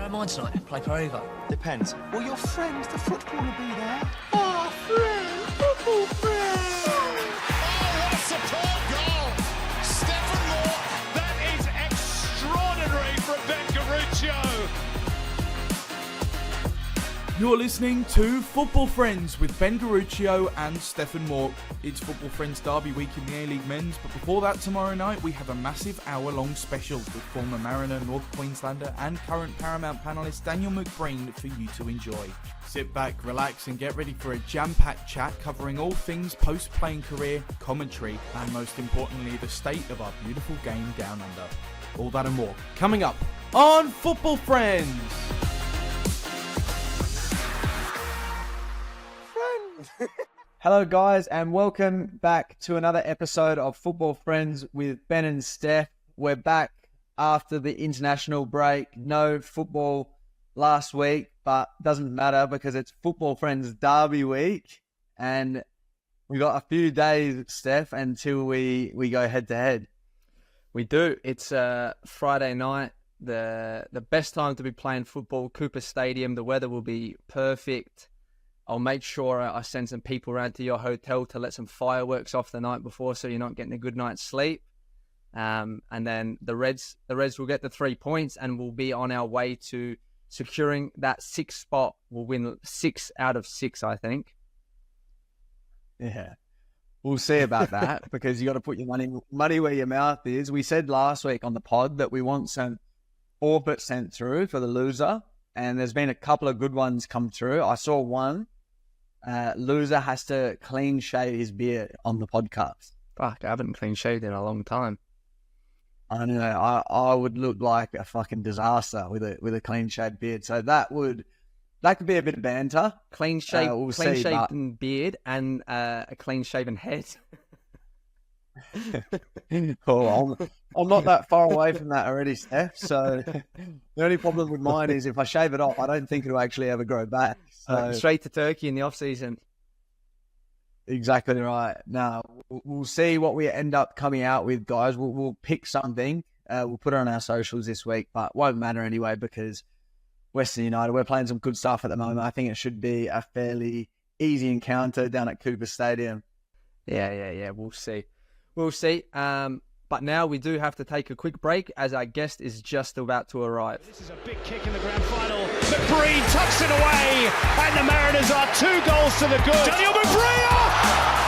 Where am I tonight? Play Pareva. Depends. Will your friend, the footballer, be there? Oh, friend, football friend! Oh, what a superb goal! Stephen Moore, that is extraordinary from Ben Garuccio. You're listening to Football Friends with Ben Garuccio and Stephen Moore. It's Football Friends Derby week in the A-League Men's, but before that tomorrow night we have a massive hour-long special with former Mariner, North Queenslander and current Paramount panelist Daniel McBreen for you to enjoy. Sit back, relax and get ready for a jam-packed chat covering all things post-playing career, commentary and most importantly the state of our beautiful game down under. All that and more coming up on Football Friends! Hello guys and welcome back to another episode of Football Friends with Ben and Steph. We're back after the international break. No football last week, but doesn't matter because it's Football Friends Derby week and we got a few days, Steph, until we go head to head. We do. It's Friday night, the best time to be playing football. Cooper Stadium, the weather will be perfect. I'll make sure I send some people around to your hotel to let some fireworks off the night before so you're not getting a good night's sleep. And then the Reds will get the 3 points and we'll be on our way to securing that 6th spot. We'll win 6 out of 6, I think. Yeah, we'll see about that because you got to put your money where your mouth is. We said last week on the pod that we want some forfeit sent through for the loser. And there's been a couple of good ones come through. I saw one. Loser has to clean shave his beard on the podcast. Fuck, I haven't clean shaved in a long time. I know. I would look like a fucking disaster with a clean shaved beard. So that could be a bit of banter. Clean shaven beard and a clean shaven head. Cool. I'm not that far away from that already, Steph. So the only problem with mine is if I shave it off, I don't think it'll actually ever grow back. So straight to Turkey in the off season. Exactly right. Now we'll see what we end up coming out with, guys. We'll pick something. We'll put it on our socials this week, but won't matter anyway because Western United, we're playing some good stuff at the moment. I think it should be a fairly easy encounter down at Cooper Stadium. Yeah. We'll see. But now we do have to take a quick break as our guest is just about to arrive. This is a big kick in the grand final. McBreen tucks it away, and the Mariners are 2 goals to the good. Daniel McBreen!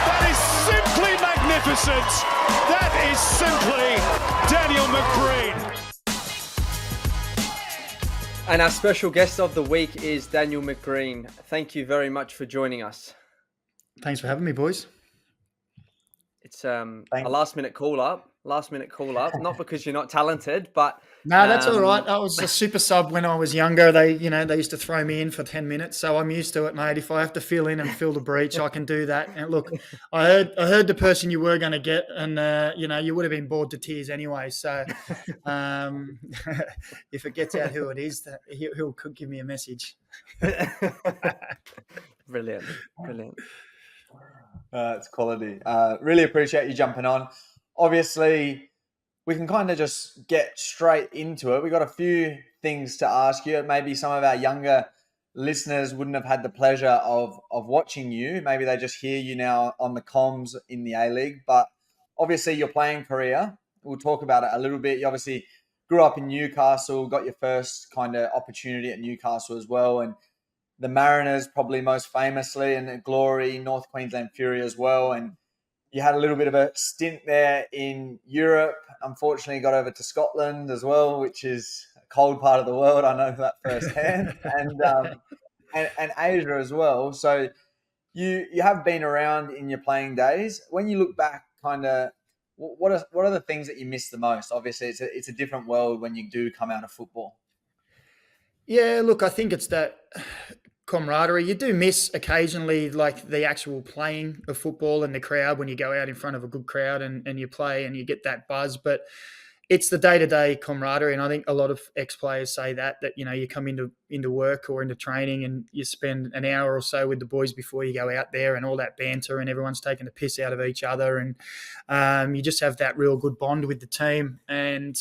That is simply magnificent. That is simply Daniel McBreen. And our special guest of the week is Daniel McBreen. Thank you very much for joining us. Thanks for having me, boys. It's a last minute call up, not because you're not talented, but no, that's all right. I was a super sub when I was younger. They used to throw me in for 10 minutes, so I'm used to it, mate. If I have to fill in and fill the breach, I can do that. And look, I heard the person you were going to get, and you would have been bored to tears anyway. So if it gets out who it is, he'll give me a message. Brilliant. It's quality. Really appreciate you jumping on. Obviously, we can kind of just get straight into it. We got a few things to ask you. Maybe some of our younger listeners wouldn't have had the pleasure of watching you. Maybe they just hear you now on the comms in the A-League. But obviously, your playing career, we'll talk about it a little bit. You obviously grew up in Newcastle, got your first kind of opportunity at Newcastle as well, and the Mariners probably most famously, and Glory, North Queensland Fury as well. And you had a little bit of a stint there in Europe. Unfortunately, got over to Scotland as well, which is a cold part of the world. I know that firsthand. and Asia as well. So you have been around in your playing days. When you look back, kind of, what are the things that you miss the most? Obviously, it's a different world when you do come out of football. Yeah, look, I think it's that camaraderie. You do miss occasionally like the actual playing of football and the crowd when you go out in front of a good crowd and you play and you get that buzz. But it's the day-to-day camaraderie. And I think a lot of ex-players say that you come into work or into training and you spend an hour or so with the boys before you go out there and all that banter and everyone's taking the piss out of each other. And you just have that real good bond with the team. And,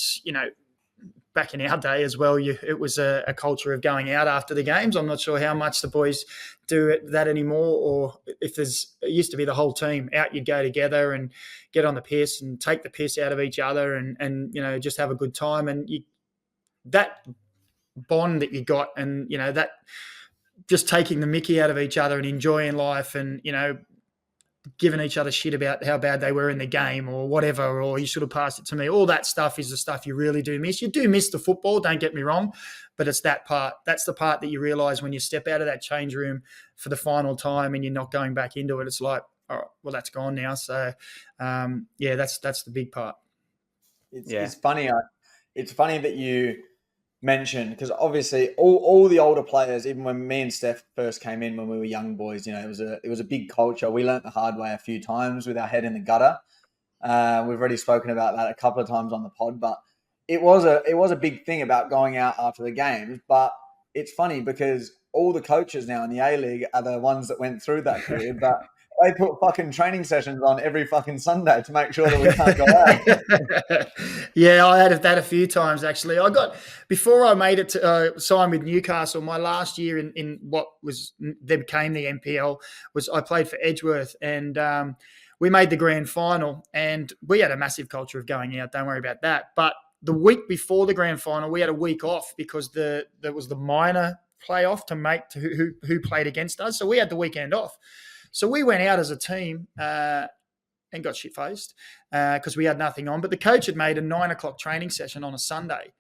back in our day as well, it was a culture of going out after the games. I'm not sure how much the boys do that anymore, or if it used to be the whole team out, you'd go together and get on the piss and take the piss out of each other and just have a good time. And that bond that you got, and that just taking the mickey out of each other and enjoying life, and giving each other shit about how bad they were in the game or whatever, or you should have passed it to me. All that stuff is the stuff you really do miss. You do miss the football, don't get me wrong, but it's that part. That's the part that you realise when you step out of that change room for the final time and you're not going back into it. It's like, all right, well, that's gone now. So, that's the big part. It's funny. It's funny that you mentioned, because obviously all the older players, even when me and Steph first came in when we were young boys, it was a big culture. We learnt the hard way a few times with our head in the gutter. We've already spoken about that a couple of times on the pod, but it was a big thing about going out after the games. But it's funny because all the coaches now in the A-League are the ones that went through that period, but they put fucking training sessions on every fucking Sunday to make sure that we can't go out. Yeah, I had that a few times, actually. Before I made it to sign with Newcastle, my last year in what then became the NPL, was I played for Edgeworth, and we made the grand final, and we had a massive culture of going out. Don't worry about that. But the week before the grand final, we had a week off because there was the minor playoff who played against us. So we had the weekend off. So we went out as a team and got shit-faced because we had nothing on. But the coach had made a 9:00 training session on a Sunday,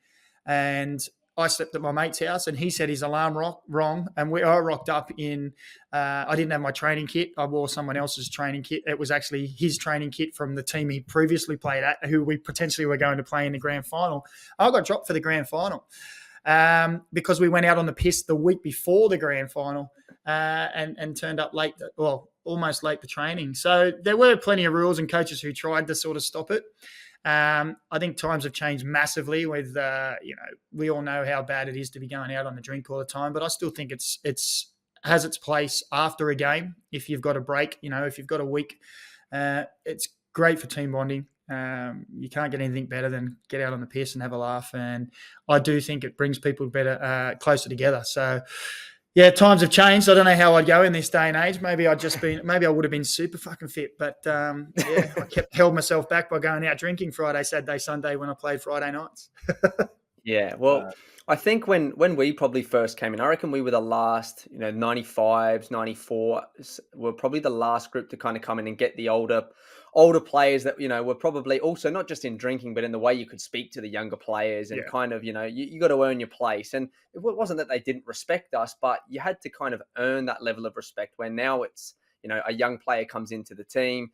and I slept at my mate's house, and he set his alarm wrong. And I rocked up in I didn't have my training kit. I wore someone else's training kit. It was actually his training kit from the team he previously played at, who we potentially were going to play in the grand final. I got dropped for the grand final because we went out on the piss the week before the grand final. And turned up late, almost late for training. So there were plenty of rules and coaches who tried to sort of stop it. I think times have changed massively with, we all know how bad it is to be going out on the drink all the time, but I still think it's has its place after a game. If you've got a break, if you've got a week, it's great for team bonding. You can't get anything better than get out on the piss and have a laugh. And I do think it brings people closer together. So, yeah, times have changed. I don't know how I'd go in this day and age. Maybe I would have been super fucking fit. But I held myself back by going out drinking Friday, Saturday, Sunday when I played Friday nights. Yeah, well, I think when we probably first came in, I reckon we were the last, 95s, 94s were probably the last group to kind of come in and get the older players that, were probably also not just in drinking, but in the way you could speak to the younger players and kind of, you got to earn your place. And it wasn't that they didn't respect us, but you had to kind of earn that level of respect, where now it's, a young player comes into the team.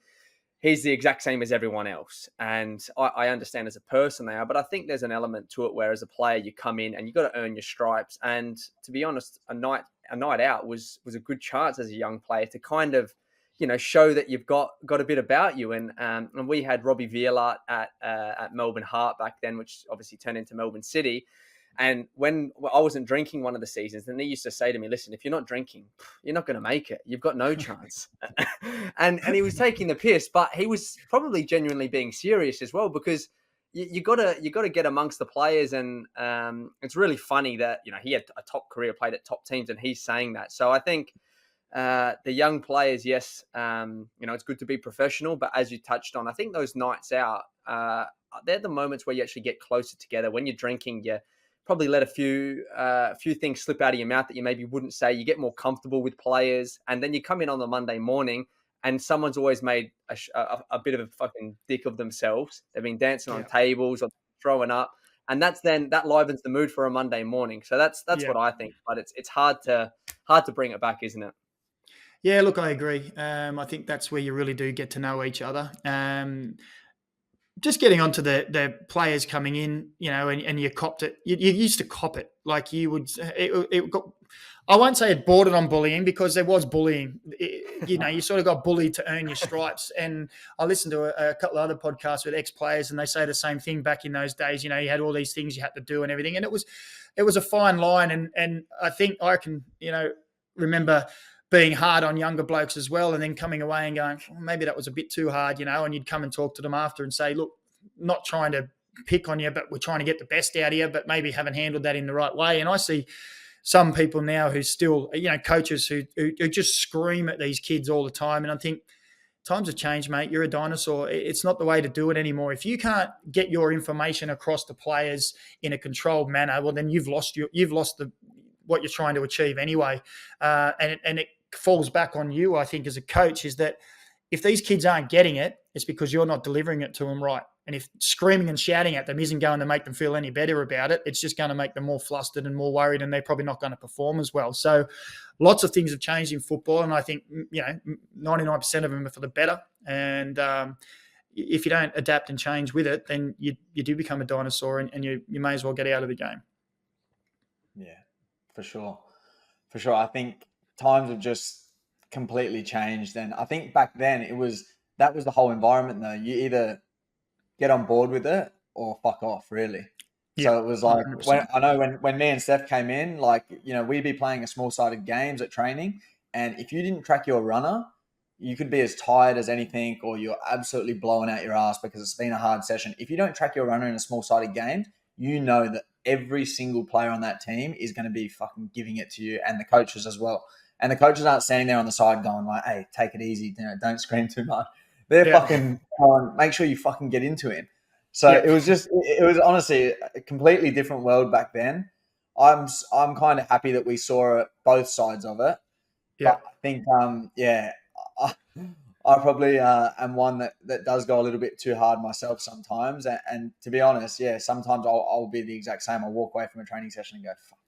He's the exact same as everyone else. And I understand as a person they are, but I think there's an element to it where as a player you come in and you got to earn your stripes. And to be honest, a night out was a good chance as a young player to kind of, show that you've got a bit about you. And we had Robbie Violart at Melbourne Heart back then, which obviously turned into Melbourne City. And when I wasn't drinking one of the seasons, then he used to say to me, listen, if you're not drinking, you're not going to make it. You've got no chance. and he was taking the piss, but he was probably genuinely being serious as well, because you got to get amongst the players. And it's really funny that, he had a top career, played at top teams, and he's saying that. So I think the young players, yes, it's good to be professional, but as you touched on, I think those nights out, they're the moments where you actually get closer together. When you're drinking, you probably let a few things slip out of your mouth that you maybe wouldn't say. You get more comfortable with players, and then you come in on the Monday morning and someone's always made a bit of a fucking dick of themselves. They've been dancing on tables or throwing up, and that livens the mood for a Monday morning. So that's what I think, but it's hard to bring it back, isn't it? Yeah, look, I agree. I think that's where you really do get to know each other. Just getting onto the players coming in, and you copped it. You used to cop it. Like you would, it got, I won't say it bordered on bullying, because there was bullying. You sort of got bullied to earn your stripes. And I listened to a couple of other podcasts with ex-players, and they say the same thing back in those days. You had all these things you had to do and everything. And it was a fine line. And I can remember being hard on younger blokes as well, and then coming away and going, maybe that was a bit too hard, and you'd come and talk to them after and say, look, not trying to pick on you, but we're trying to get the best out of you, but maybe haven't handled that in the right way. And I see some people now who still, coaches who just scream at these kids all the time. And I think times have changed, mate. You're a dinosaur. It's not the way to do it anymore. If you can't get your information across to players in a controlled manner, well, then you've lost what you're trying to achieve anyway. And it falls back on you, I think, as a coach, is that if these kids aren't getting it, it's because you're not delivering it to them right. And if screaming and shouting at them isn't going to make them feel any better about it, it's just going to make them more flustered and more worried, and they're probably not going to perform as well. So lots of things have changed in football, and I think 99% of them are for the better. And if you don't adapt and change with it, then you do become a dinosaur, and you may as well get out of the game. Yeah, for sure. I think times have just completely changed. And I think back then that was the whole environment though. You either get on board with it or fuck off, really. Yeah, so it was like, when me and Steph came in, like, we'd be playing a small-sided games at training, and if you didn't track your runner, you could be as tired as anything, or you're absolutely blowing out your ass because it's been a hard session. If you don't track your runner in a small-sided game, you know that every single player on that team is going to be fucking giving it to you, and the coaches as well. And the coaches aren't standing there on the side going like, hey, take it easy, don't scream too much. They're fucking make sure you fucking get into him. So it was honestly a completely different world back then. I'm kind of happy that we saw both sides of it. Yeah. But I think, I probably am one that does go a little bit too hard myself sometimes. And to be honest, sometimes I'll be the exact same. I'll walk away from a training session and go, fuck,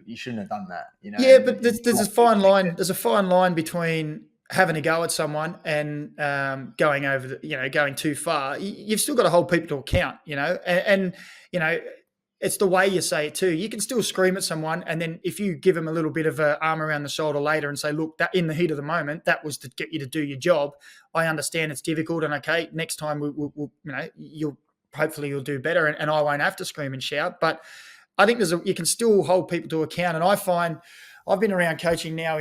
you shouldn't have done that. Yeah, but there's a fine line. There's a fine line between having a go at someone and going over going too far. You've still got to hold people to account, and it's the way you say it too. You can still scream at someone, and then if you give them a little bit of an arm around the shoulder later and say, look, that in the heat of the moment, that was to get you to do your job. I understand it's difficult, and okay, next time we'll hopefully you'll do better, and I won't have to scream and shout. But I think you can still hold people to account, and I find I've been around coaching now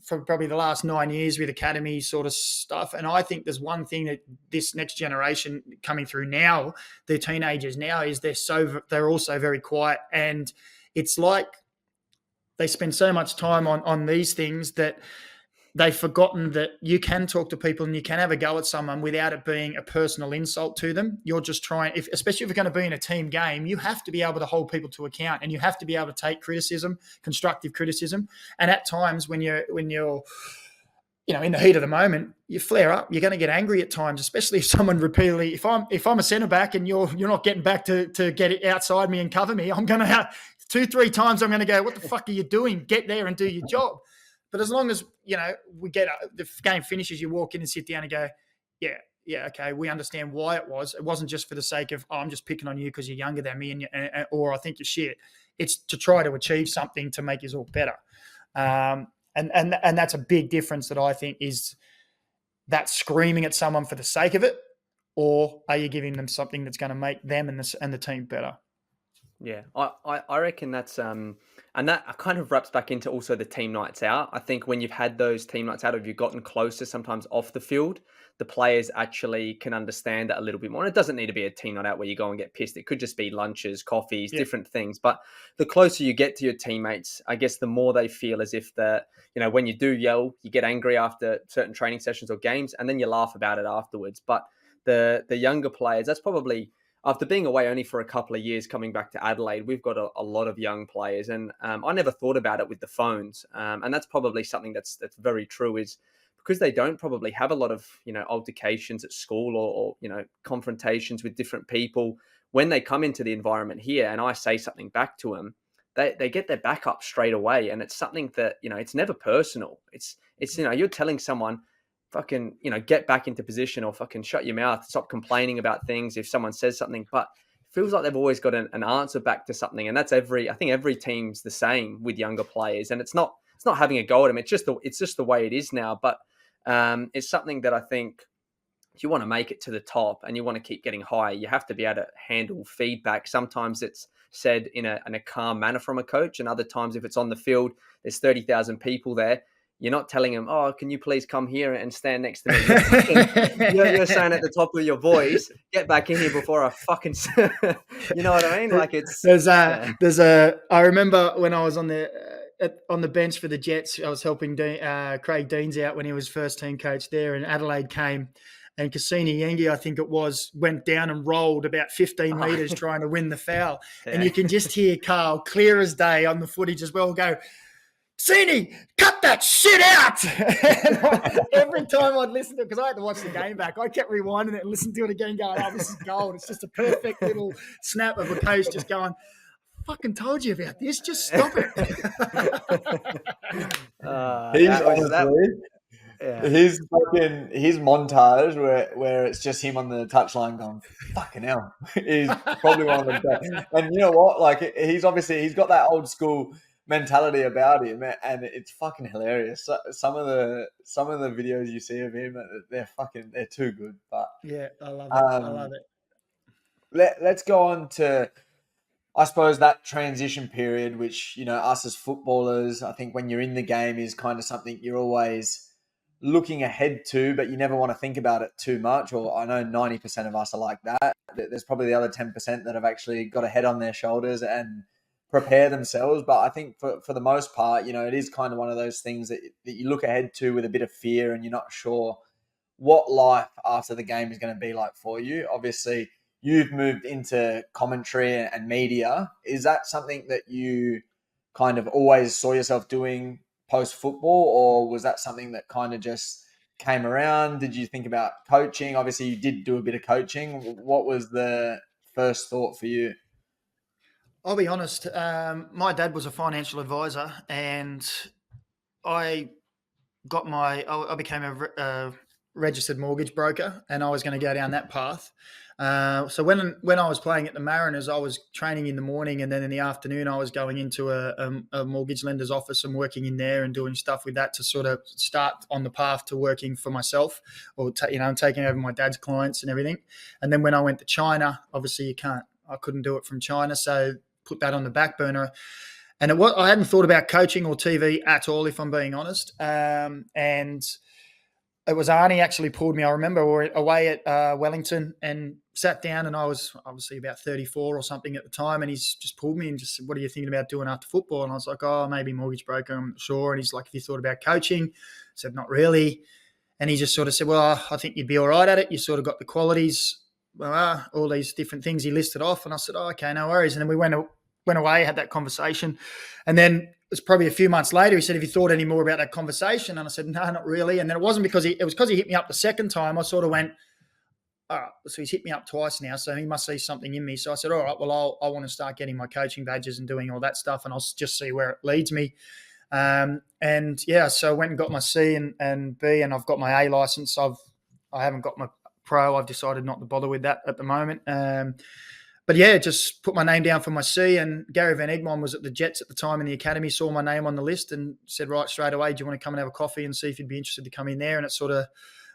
for probably the last 9 years with academy sort of stuff. And I think there's one thing that this next generation coming through now, the teenagers now, is they're also very quiet. And it's like they spend so much time on these things that they've forgotten that you can talk to people and you can have a go at someone without it being a personal insult to them. You're just trying, especially if you're going to be in a team game, you have to be able to hold people to account, and you have to be able to take criticism, constructive criticism. And at times when you're in the heat of the moment, you flare up. You're going to get angry at times, especially if someone repeatedly. If I'm a centre back and you're not getting back to get it outside me and cover me, I'm going to have 2-3 times. I'm going to go, what the fuck are you doing? Get there and do your job. But as long as, we get the game finishes, you walk in and sit down and go, yeah, okay, we understand why it was. It wasn't just for the sake of, I'm just picking on you because you're younger than me or I think you're shit. It's to try to achieve something to make us all better. And that's a big difference that I think is that screaming at someone for the sake of it, or are you giving them something that's going to make them and the team better? Yeah, I reckon that's and that kind of wraps back into also the team nights out. I think when you've had those team nights out, or you've gotten closer sometimes off the field, the players actually can understand that a little bit more. And it doesn't need to be a team night out where you go and get pissed. It could just be lunches, coffees, different things. But the closer you get to your teammates, I guess the more they feel as if when you do yell, you get angry after certain training sessions or games, and then you laugh about it afterwards. But the younger players, that's probably, after being away only for a couple of years, coming back to Adelaide, we've got a lot of young players. And I never thought about it with the phones. And that's probably something that's very true, is because they don't probably have a lot of, altercations at school or confrontations with different people. When they come into the environment here and I say something back to them, they get their back up straight away. And it's something that, it's never personal. It's you're telling someone, fucking, get back into position, or fucking shut your mouth, stop complaining about things if someone says something. But it feels like they've always got an answer back to something. And that's I think every team's the same with younger players. And it's not having a go at them. It's just the way it is now. But it's something that I think if you want to make it to the top and you want to keep getting higher, you have to be able to handle feedback. Sometimes it's said in a calm manner from a coach, and other times if it's on the field, there's 30,000 people there. you're not telling them, oh, can you please come here and stand next to me? You're saying at the top of your voice, get back in here before I fucking, you know what I mean? Like it's, I remember when I was on the bench for the Jets, I was helping Craig Deans out when he was first team coach there, and Adelaide came. And Cassini Yengi, I think it was, went down and rolled about 15 metres trying to win the foul. Yeah. And you can just hear Carl, clear as day on the footage as well, go, Cassini, cut that shit out. Every time I'd listen to it, because I had to watch the game back, I kept rewinding it and listening to it again going, oh, this is gold. It's just a perfect little snap of a coach just going, fucking told you about this, just stop it. His montage where it's just him on the touchline going, fucking hell, is probably one of the best. And you know what? Like he's got that old school mentality about him, and it's fucking hilarious. Some of the videos you see of him, they're too good. But yeah, I love it. Let's go on to, I suppose, that transition period, which, you know, us as footballers, I think when you're in the game is kind of something you're always looking ahead to, but you never want to think about it too much. Or I know 90% of us are like that. There's probably the other 10% that have actually got a head on their shoulders and prepare themselves. But I think for the most part, you know, it is kind of one of those things that you look ahead to with a bit of fear, and you're not sure what life after the game is going to be like for you. Obviously, you've moved into commentary and media. Is that something that you kind of always saw yourself doing post-football, or was that something that kind of just came around? Did you think about coaching? Obviously, you did do a bit of coaching. What was the first thought for you? I'll be honest. My dad was a financial advisor, and I became a registered mortgage broker, and I was going to go down that path. So when I was playing at the Mariners, I was training in the morning, and then in the afternoon I was going into a mortgage lender's office and working in there and doing stuff with that to sort of start on the path to working for myself, or taking over my dad's clients and everything. And then when I went to China, obviously I couldn't do it from China, so put that on the back burner. And I hadn't thought about coaching or TV at all, if I'm being honest. And it was Arnie actually pulled me. I remember we were away at Wellington and sat down, and I was obviously about 34 or something at the time, and he's just pulled me and just said, what are you thinking about doing after football? And I was like, oh, maybe mortgage broker, I'm not sure. And he's like, have you thought about coaching? I said, not really. And he just sort of said, well, I think you'd be all right at it. You sort of got the qualities, all these different things he listed off. And I said, oh, okay, no worries. And then we went away, had that conversation. And then it was probably a few months later, he said, have you thought any more about that conversation? And I said, no, not really. And then it wasn't because it was because he hit me up the second time. I sort of went, all right, so he's hit me up twice now, so he must see something in me. So I said, all right, well, I want to start getting my coaching badges and doing all that stuff, and I'll just see where it leads me. And yeah, so I went and got my C and B, and I've got my A license. I haven't got my pro. I've decided not to bother with that at the moment. But yeah, just put my name down for my C, and Gary Van Egmond was at the Jets at the time in the academy, saw my name on the list and said, right, straight away, do you want to come and have a coffee and see if you'd be interested to come in there? And it sort of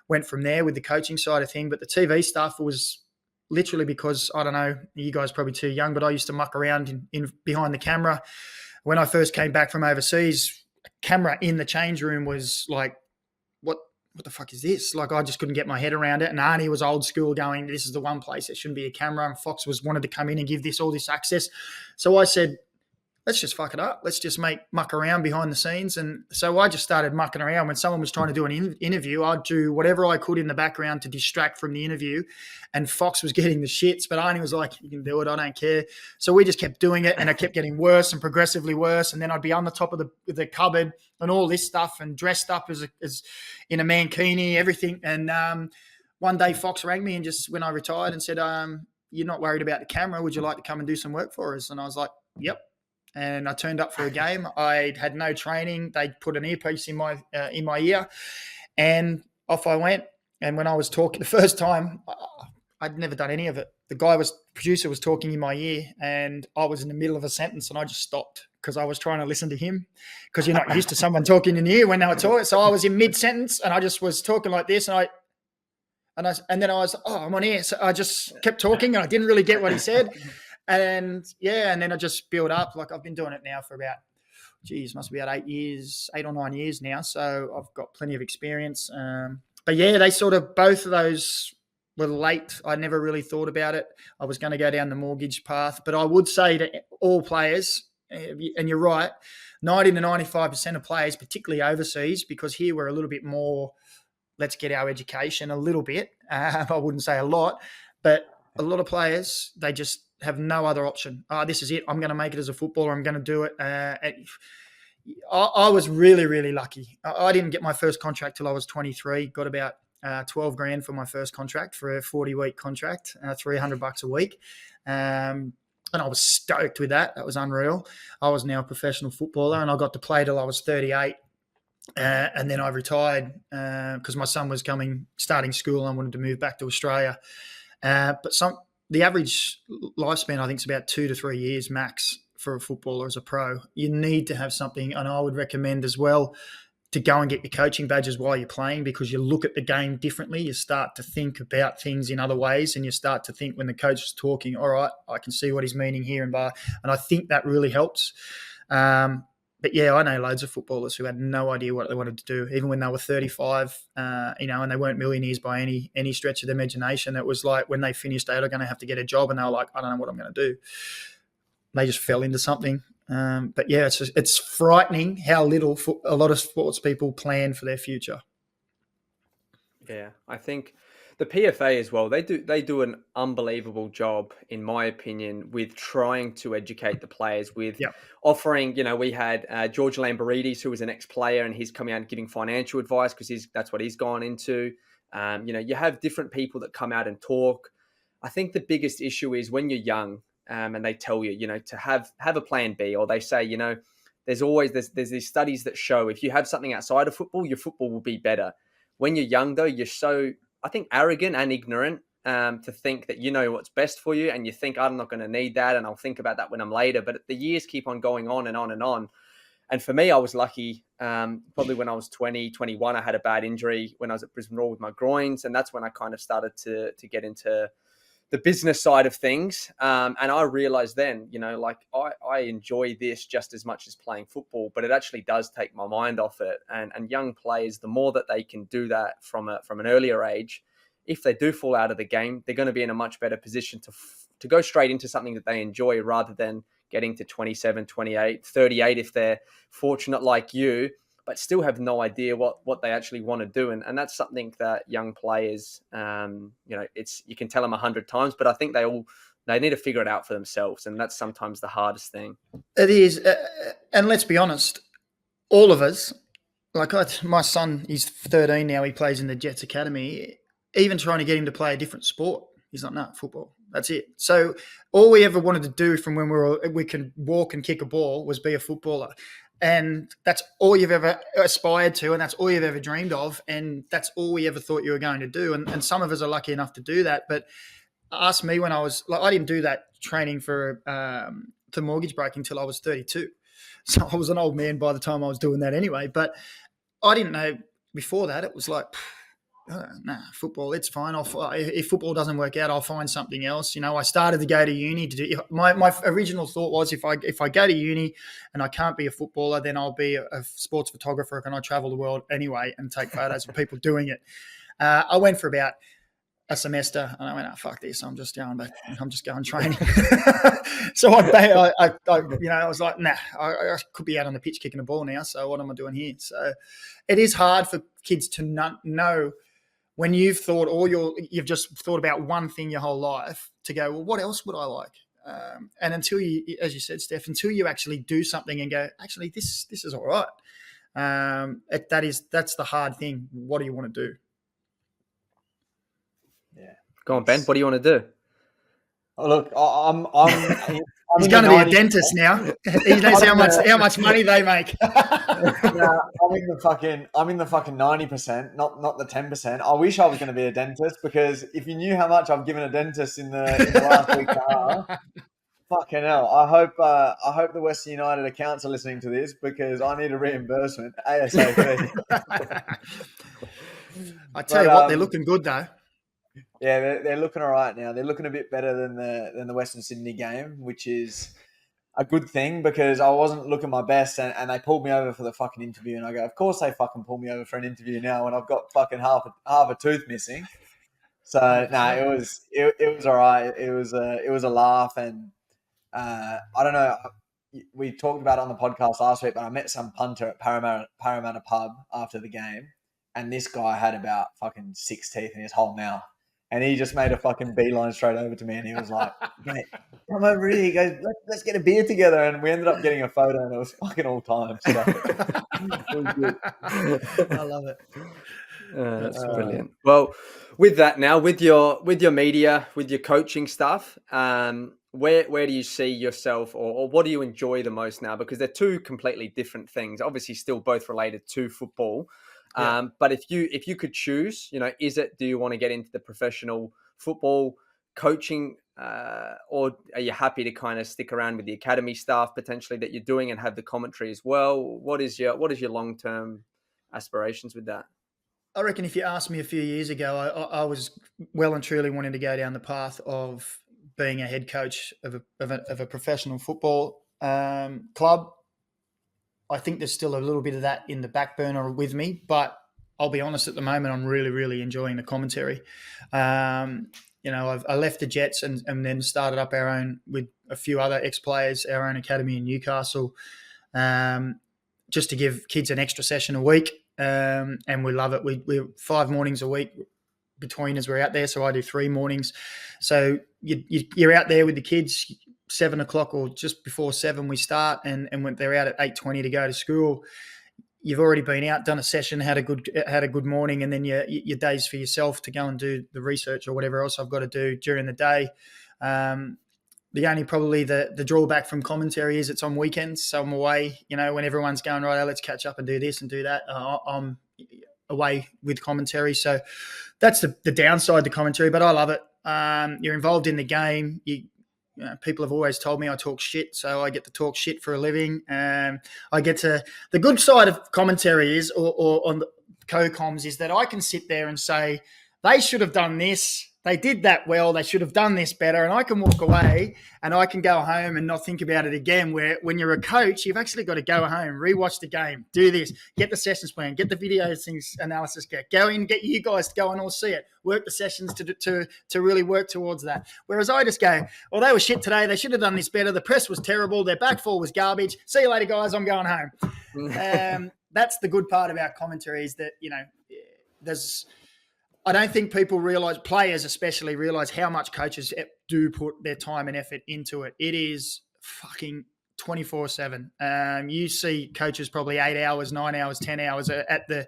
went from there with the coaching side of thing. But the TV stuff was literally because, I don't know, you guys are probably too young, but I used to muck around in behind the camera. When I first came back from overseas, a camera in the change room was like, what the fuck is this? Like, I just couldn't get my head around it. And Arnie was old school going, this is the one place that shouldn't be a camera. And Fox wanted to come in and give all this access. So I said, let's just fuck it up. Let's just muck around behind the scenes. And so I just started mucking around. When someone was trying to do an interview, I'd do whatever I could in the background to distract from the interview. And Fox was getting the shits, but Arnie was like, you can do it, I don't care. So we just kept doing it, and it kept getting worse and progressively worse. And then I'd be on the top of the cupboard and all this stuff, and dressed up as in a mankini, everything. And one day Fox rang me and just when I retired and said, you're not worried about the camera. Would you like to come and do some work for us? And I was like, yep. And I turned up for a game. I had no training. They put an earpiece in my ear, and off I went. And when I was talking the first time, I'd never done any of it. The producer was talking in my ear, and I was in the middle of a sentence, and I just stopped because I was trying to listen to him, because you're not used to someone talking in your ear when they were talking. So I was in mid sentence, and I just was talking like this, and then I was, I'm on air. So I just kept talking, and I didn't really get what he said. And yeah, and then I just built up. Like, I've been doing it now for about must be about 8 or 9 years now. So I've got plenty of experience. But yeah, they sort of, both of those were late. I never really thought about it. I was going to go down the mortgage path, but I would say to all players, and you're right, 90 to 95% of players, particularly overseas, because here we're a little bit more, let's get our education a little bit. I wouldn't say a lot, but a lot of players, they just have no other option. This is it. I'm going to make it as a footballer. I'm going to do it. I was really, really lucky. I didn't get my first contract till I was 23. Got about 12 grand for my first contract for a 40-week contract, $300 a week. And I was stoked with that. That was unreal. I was now a professional footballer, and I got to play till I was 38. And then I retired because my son was starting school, and I wanted to move back to Australia. But the average lifespan, I think, is about 2 to 3 years max for a footballer as a pro. You need to have something, and I would recommend as well to go and get your coaching badges while you're playing, because you look at the game differently. You start to think about things in other ways, and you start to think when the coach is talking, all right, I can see what he's meaning here and I think that really helps. But yeah, I know loads of footballers who had no idea what they wanted to do, even when they were 35, and they weren't millionaires by any stretch of the imagination. It was like when they finished, they're going to have to get a job, and they were like, I don't know what I'm going to do. They just fell into something. But yeah, it's frightening how little a lot of sports people plan for their future. Yeah, I think the PFA as well, they do an unbelievable job, in my opinion, with trying to educate the players, with offering, we had George Lamberides, who was an ex-player, and he's coming out and giving financial advice because that's what he's gone into. You have different people that come out and talk. I think the biggest issue is when you're young, and they tell you, to have a plan B, or they say, there's these studies that show if you have something outside of football, your football will be better. When you're young, though, you're so, I think, arrogant and ignorant to think that you know what's best for you, and you think, I'm not going to need that, and I'll think about that when I'm later. But the years keep on going on and on and on. And for me, I was lucky. Probably when I was 20, 21, I had a bad injury when I was at Brisbane Roar with my groins, and that's when I kind of started to get into the business side of things. And I realized then, I enjoy this just as much as playing football, but it actually does take my mind off it. And young players, the more that they can do that from an earlier age, if they do fall out of the game, they're going to be in a much better position to go straight into something that they enjoy, rather than getting to 27, 28, 38, if they're fortunate like you, but still have no idea what they actually want to do. And that's something that young players, you can tell them 100 times, but I think they need to figure it out for themselves. And that's sometimes the hardest thing. It is. And let's be honest, all of us, my son, he's 13 now, he plays in the Jets Academy, even trying to get him to play a different sport. He's like, no, football. That's it. So all we ever wanted to do from when we could walk and kick a ball was be a footballer. And that's all you've ever aspired to, and that's all you've ever dreamed of, and that's all we ever thought you were going to do. And some of us are lucky enough to do that. But ask me when I didn't do that training for mortgage breaking until I was 32. So I was an old man by the time I was doing that anyway. But I didn't know before that. It was like, football, it's fine. If football doesn't work out, I'll find something else. I started to go to uni to do. My original thought was if I go to uni and I can't be a footballer, then I'll be a sports photographer. Can I travel the world anyway and take photos of people doing it? I went for about a semester and I went, fuck this. I'm just going back. I'm just going training. So I was like, I could be out on the pitch kicking a ball now. So what am I doing here? So it is hard for kids to not know. When you've just thought about one thing your whole life, to go, well, what else would I like? And until you, as you said, Steph, until you actually do something and go, actually, this is all right. That's the hard thing. What do you want to do? Yeah. Go on, Ben. What do you want to do? Oh, look, He's going to be a dentist now. He knows how much money they make. I'm in the fucking 90%, not the 10%. I wish I was going to be a dentist, because if you knew how much I've given a dentist in the last week and a half, fucking hell. I hope the Western United accounts are listening to this, because I need a reimbursement ASAP. I tell you what, they're looking good though. Yeah, they're looking all right now. They're looking a bit better than the Western Sydney game, which is a good thing because I wasn't looking my best, and they pulled me over for the fucking interview, and I go, of course they fucking pull me over for an interview now when I've got fucking half a tooth missing. So no, it was all right. It was a laugh, and I don't know. We talked about it on the podcast last week, but I met some punter at Paramount pub after the game, and this guy had about fucking 6 teeth in his whole mouth. And he just made a fucking beeline straight over to me, and he was like, mate, come over here. He goes, let's get a beer together. And we ended up getting a photo, and it was fucking all time. So it was good. I love it. That's brilliant. Well, with that now, with your media, with your coaching stuff, where do you see yourself, or what do you enjoy the most now? Because they're two completely different things. Obviously, still both related to football. Yeah. But if you could choose, do you want to get into the professional football coaching, or are you happy to kind of stick around with the academy staff potentially that you're doing and have the commentary as well? What is your long-term aspirations with that? I reckon if you asked me a few years ago, I was well and truly wanting to go down the path of being a head coach of a professional football club. I think there's still a little bit of that in the back burner with me, but I'll be honest, at the moment, I'm really, really enjoying the commentary. I left the Jets and then started up our own with a few other ex-players, our own academy in Newcastle, just to give kids an extra session a week. And we love it. We're 5 mornings a week between us. We're out there, so I do 3 mornings. So you're out there with the kids. 7 o'clock or just before 7 we start, and when they're out at 8:20 to go to school, you've already been out, done a session, had a good morning, and then your day's for yourself to go and do the research or whatever else I've got to do during the day. The only probably the drawback from commentary is it's on weekends, so I'm away. When everyone's going, right, let's catch up and do this and do that, I'm away with commentary. So that's the downside to commentary, but I love it. You're involved in the game. People have always told me I talk shit, so I get to talk shit for a living. I get to – the good side of commentary is, or on the co-coms, is that I can sit there and say, they should have done this. They did that well. They should have done this better. And I can walk away and I can go home and not think about it again, where when you're a coach, you've actually got to go home, rewatch the game, do this, get the sessions plan, get the video things analysis, go in, get you guys to go and all see it, work the sessions to really work towards that. Whereas I just go, well, they were shit today. They should have done this better. The press was terrible. Their back four was garbage. See you later, guys. I'm going home. That's the good part about commentary is that, I don't think people realise, players especially realise how much coaches do put their time and effort into it. It is fucking 24/7. You see coaches probably 8 hours, 9 hours, 10 hours at the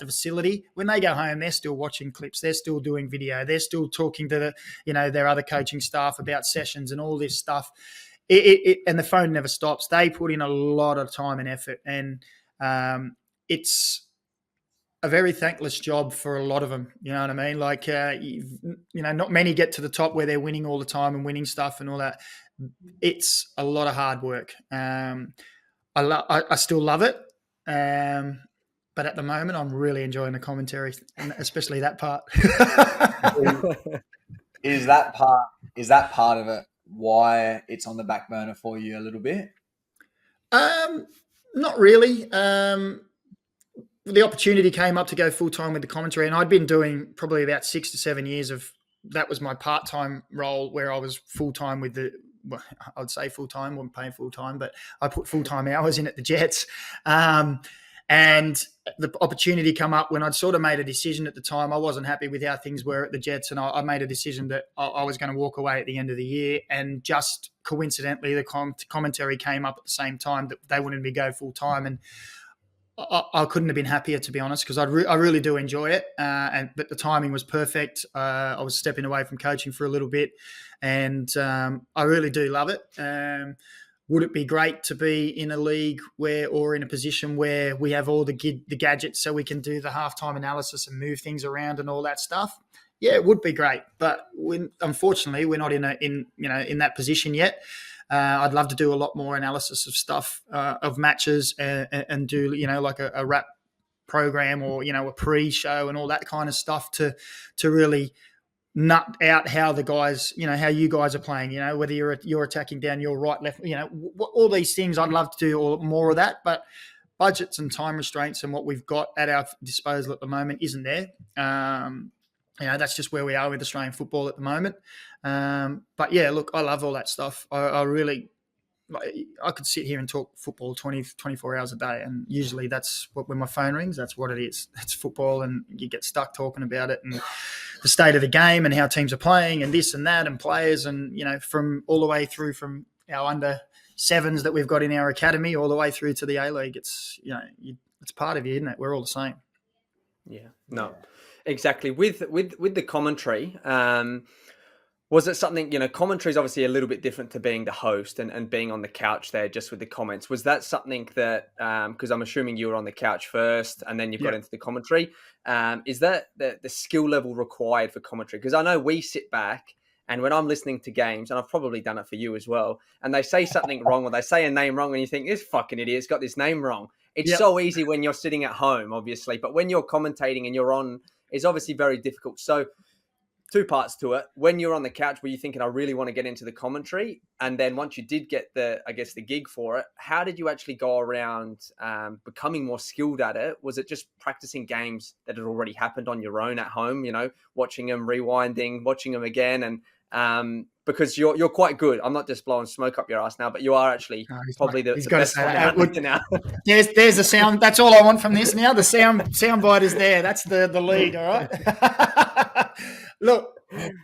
facility. When they go home, they're still watching clips. They're still doing video. They're still talking to their other coaching staff about sessions and all this stuff. And the phone never stops. They put in a lot of time and effort, and it's a very thankless job for a lot of them. You know what I mean? Like, not many get to the top where they're winning all the time and winning stuff and all that. It's a lot of hard work. I still love it. But at the moment, I'm really enjoying the commentary, and especially that part. Is that part of it why it's on the back burner for you a little bit? Not really. The opportunity came up to go full-time with the commentary, and I'd been doing probably about 6 to 7 years of that was my part-time role where I was full-time with I'd say full-time, wasn't paying full-time, but I put full-time hours in at the Jets. And the opportunity come up when I'd sort of made a decision at the time. I wasn't happy with how things were at the Jets, and I made a decision that I was going to walk away at the end of the year. And just coincidentally, the commentary came up at the same time that they wanted me to go full-time, and I couldn't have been happier, to be honest, because I really do enjoy it. But the timing was perfect. I was stepping away from coaching for a little bit, and I really do love it. Would it be great to be in a league or in a position where we have all the gadgets so we can do the halftime analysis and move things around and all that stuff? Yeah, it would be great, but unfortunately, we're not in that position yet. I'd love to do a lot more analysis of stuff, of matches, and do like a wrap program or a pre-show and all that kind of stuff to really nut out how the guys, how you guys are playing, whether you're attacking down your right, left, all these things. I'd love to do more of that, but budgets and time restraints and what we've got at our disposal at the moment isn't there. That's just where we are with Australian football at the moment. But yeah, look, I love all that stuff. I really, I could sit here and talk football 24 hours a day. And usually that's when my phone rings, that's what it is. It's football, and you get stuck talking about it and the state of the game and how teams are playing and this and that and players and, from all the way through from our under sevens that we've got in our academy all the way through to the A-League. It's, it's part of you, isn't it? We're all the same. Yeah, no, exactly. With the commentary, was it something, commentary is obviously a little bit different to being the host and being on the couch there just with the comments. Was that something that, because I'm assuming you were on the couch first and then you've got into the commentary, is that the skill level required for commentary? Because I know we sit back and when I'm listening to games, and I've probably done it for you as well, and they say something wrong or they say a name wrong and you think, this fucking idiot's got this name wrong. It's so easy when you're sitting at home, obviously, but when you're commentating and you're on, it's obviously very difficult. So, two parts to it. When you're on the couch, were you thinking, I really want to get into the commentary? And then once you did get the gig for it, how did you actually go around becoming more skilled at it? Was it just practicing games that had already happened on your own at home, watching them, rewinding, watching them again? And because you're quite good. I'm not just blowing smoke up your ass now, but you are actually probably the best one out now. There's the sound. That's all I want from this now. The sound bite is there. That's the lead, all right? Look,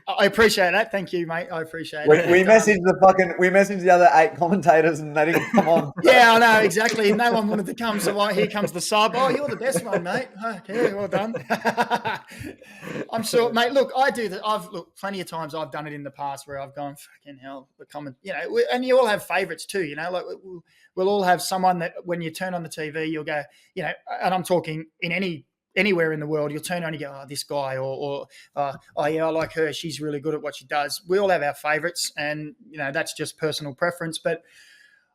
I appreciate that. Thank you, mate. I appreciate it. We messaged the other 8 commentators and they didn't come on. Yeah, I know, exactly. No one wanted to come, so here comes the sub. Oh, you're the best one, mate. Okay, well done. I'm sure, mate. Look, I do that. Plenty of times I've done it in the past where I've gone, fucking hell, the comment, and you all have favourites too, like we'll all have someone that when you turn on the TV, you'll go, and I'm talking in anywhere in the world, you'll turn on and go, oh, this guy, or oh yeah, I like her. She's really good at what she does. We all have our favourites, and that's just personal preference. But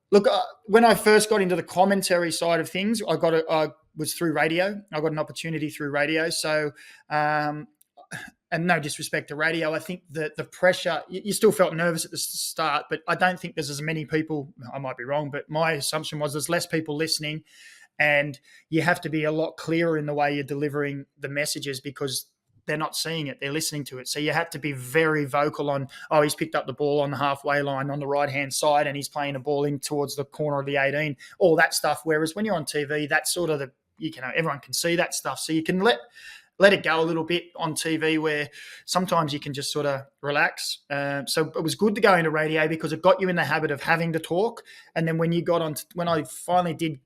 look, when I first got into the commentary side of things, I was through radio. I got an opportunity through radio. So, and no disrespect to radio, I think that the pressure, you still felt nervous at the start, but I don't think there's as many people. I might be wrong, but my assumption was there's less people listening. And you have to be a lot clearer in the way you're delivering the messages because they're not seeing it, they're listening to it. So you had to be very vocal on, he's picked up the ball on the halfway line on the right-hand side and he's playing a ball in towards the corner of the 18, all that stuff. Whereas when you're on TV, that's sort of everyone can see that stuff. So you can let it go a little bit on TV where sometimes you can just sort of relax. So it was good to go into radio because it got you in the habit of having to talk. And then when I finally did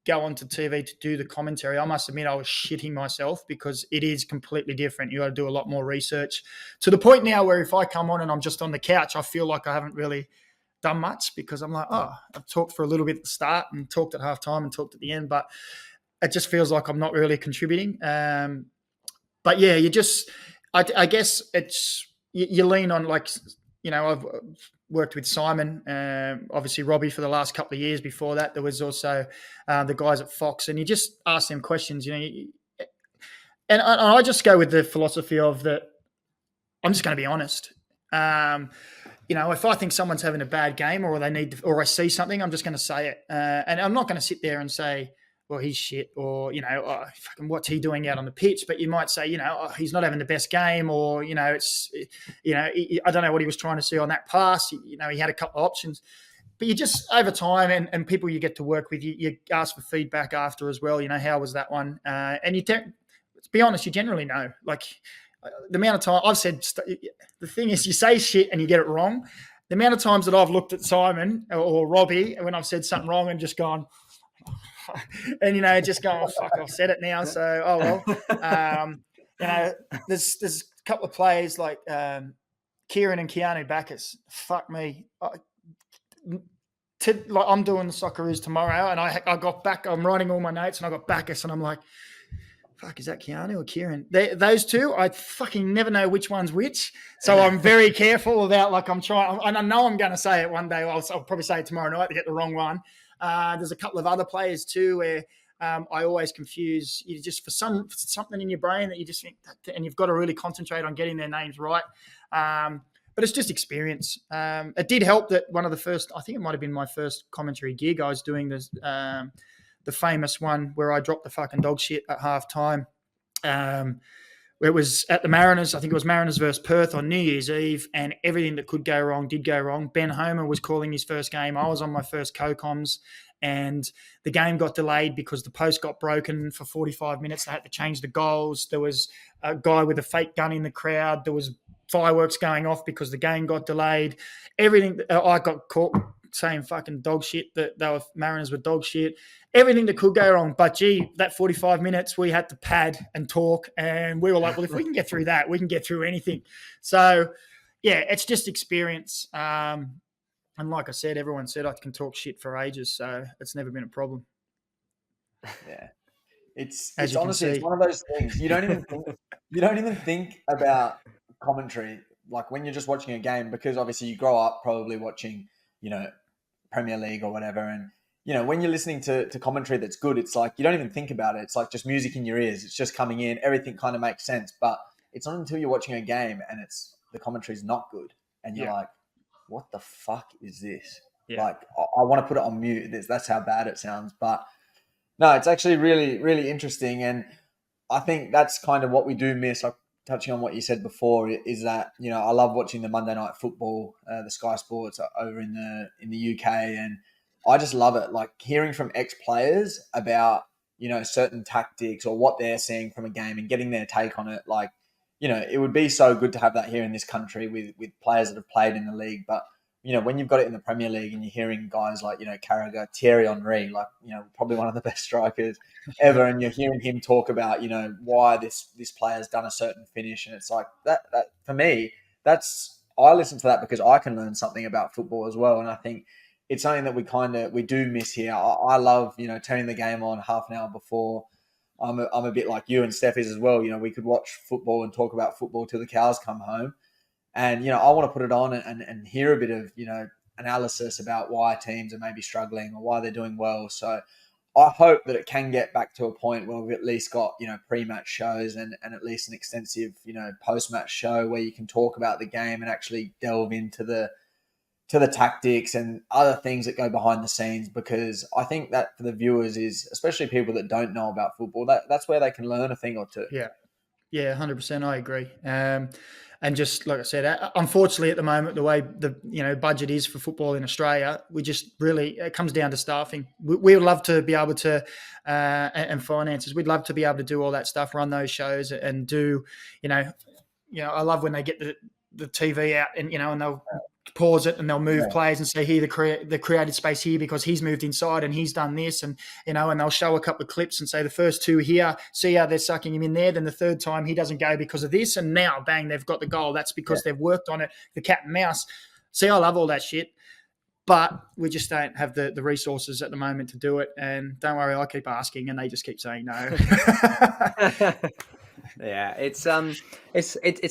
go onto TV to do the commentary, I must admit I was shitting myself because it is completely different. You got to do a lot more research to the point now where if I come on and I'm just on the couch, I feel like I haven't really done much because I'm like, I've talked for a little bit at the start and talked at halftime and talked at the end, but it just feels like I'm not really contributing. But yeah, I guess it's, you lean on I've worked with Simon, obviously Robbie for the last couple of years. Before that, there was also the guys at Fox, and you just ask them questions, and I just go with the philosophy of that. I'm just going to be honest. If I think someone's having a bad game or or I see something, I'm just going to say it, and I'm not going to sit there and say, well, he's shit, or, fucking what's he doing out on the pitch? But you might say, he's not having the best game, or, I don't know what he was trying to see on that pass. He had a couple of options. But you just, over time, and people you get to work with, you ask for feedback after as well. How was that one? And to be honest, you generally know. Like, the amount of time I've said, the thing is, you say shit and you get it wrong. The amount of times that I've looked at Simon or Robbie when I've said something wrong and just gone, and just go, fuck, I've said it now, so there's a couple of players like Kieran and Keanu Bacchus. Fuck me, I'm doing the Socceroos tomorrow, and I got back. I'm writing all my notes, and I got Bacchus, and I'm like, fuck, is that Keanu or Kieran? Those two, I fucking never know which one's which. So I'm very careful about I'm trying, and I know I'm going to say it one day. I'll probably say it tomorrow night to get the wrong one. There's a couple of other players too where I always confuse you just for something in your brain that you just think that, and you've got to really concentrate on getting their names right. But it's just experience. It did help that one of the first, I think it might have been my first commentary gig. I was doing this, the famous one where I dropped the fucking dog shit at halftime. It was at the Mariners. I think it was Mariners versus Perth on New Year's Eve, and everything that could go wrong did go wrong. Ben Homer was calling his first game. I was on my first co-coms, and the game got delayed because the post got broken for 45 minutes. They had to change the goals. There was a guy with a fake gun in the crowd. There was fireworks going off because the game got delayed. Everything. I got caught saying fucking dog shit, that they were Mariners were dog shit. Everything that could go wrong. But, gee, that 45 minutes we had to pad and talk, and we were like, well, if we can get through that, we can get through anything. So, yeah, it's just experience. And like I said, everyone said I can talk shit for ages, so it's never been a problem. Yeah. It's As you honestly, can see. it's one of those things. You don't even think about commentary like when you're just watching a game, because obviously you grow up probably watching, Premier League or whatever, and when you're listening to commentary that's good, it's like you don't even think about it. It's like just music in your ears. It's just coming in. Everything kind of makes sense. But it's not until you're watching a game and the commentary's not good, and you're like, what the fuck is this? Yeah. Like, I want to put it on mute. That's how bad it sounds. But no, it's actually really, really interesting. And I think that's kind of what we do miss. Like, touching on what you said before, is that, I love watching the Monday Night Football, the Sky Sports over in the UK, and I just love it. Like hearing from ex-players about, certain tactics or what they're seeing from a game and getting their take on it. Like, it would be so good to have that here in this country with players that have played in the league. But, when you've got it in the Premier League and you're hearing guys like, Carragher, Thierry Henry, like, probably one of the best strikers ever. And you're hearing him talk about, why this player's done a certain finish. And it's like that for me, I listen to that because I can learn something about football as well. And I think it's something that we do miss here. I love, turning the game on half an hour before. I'm a bit like you and Steph is as well. We could watch football and talk about football till the cows come home. And, I want to put it on and hear a bit of, analysis about why teams are maybe struggling or why they're doing well. So I hope that it can get back to a point where we've at least got, pre-match shows and at least an extensive, post-match show where you can talk about the game and actually delve into the tactics and other things that go behind the scenes, because I think that for the viewers is, especially people that don't know about football, that's where they can learn a thing or two. Yeah, 100%. I agree. And just like I said, unfortunately at the moment, the way the budget is for football in Australia, we just really, it comes down to staffing. We would love to be able to, and finances, we'd love to be able to do all that stuff, run those shows and do, I love when they get the TV out and they'll pause it and they'll move players and say, here, the created space here because he's moved inside and he's done this, and and they'll show a couple of clips and say the first two here, see how they're sucking him in there, then the third time he doesn't go because of this, and now bang, they've got the goal. That's because they've worked on it, the cat and mouse. See, I love all that shit, but we just don't have the resources at the moment to do it. And don't worry, I keep asking and they just keep saying no. Yeah, it's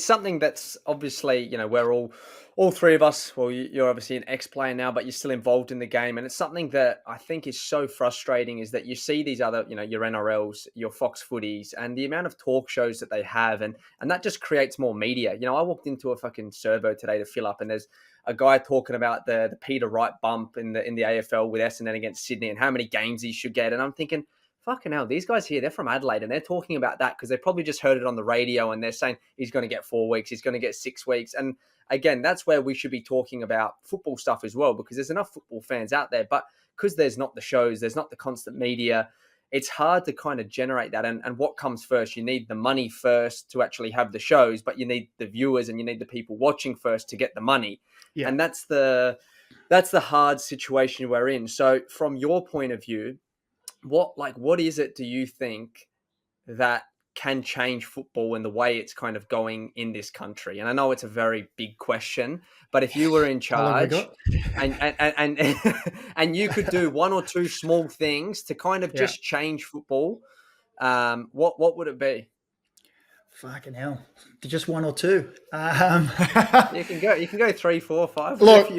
something that's obviously, we're all three of us, well, you're obviously an ex-player now, but you're still involved in the game. And it's something that I think is so frustrating, is that you see these other, your NRLs, your Fox Footies, and the amount of talk shows that they have. And that just creates more media. I walked into a fucking servo today to fill up, and there's a guy talking about the Peter Wright bump in the AFL with Essendon against Sydney and how many games he should get. And I'm thinking, fucking hell, these guys here, they're from Adelaide and they're talking about that because they probably just heard it on the radio and they're saying he's going to get 4 weeks, he's going to get 6 weeks. And again, that's where we should be talking about football stuff as well, because there's enough football fans out there. But because there's not the shows, there's not the constant media, it's hard to kind of generate that. And what comes first? You need the money first to actually have the shows, but you need the viewers and you need the people watching first to get the money. Yeah. And that's the hard situation we're in. So from your point of view, what is it, do you think, that can change football and the way it's kind of going in this country? And I know it's a very big question, but if you were in charge and you could do one or two small things to kind of just change football, what would it be? Fucking hell, just one or two. You can go 3, 4, 5. Look,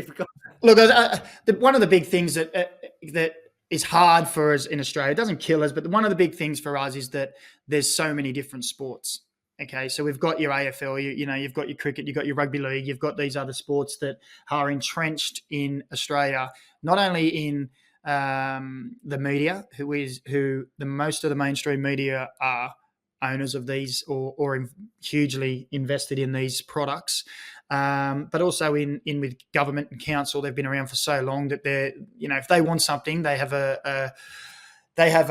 one of the big things that is hard for us in Australia. It doesn't kill us, but one of the big things for us is that there's so many different sports. Okay, so we've got your AFL, you've got your cricket, you've got your rugby league, you've got these other sports that are entrenched in Australia, not only in the media, who most of the mainstream media are owners of these or hugely invested in these products, but also in with government and council. They've been around for so long that they're, if they want something, they have a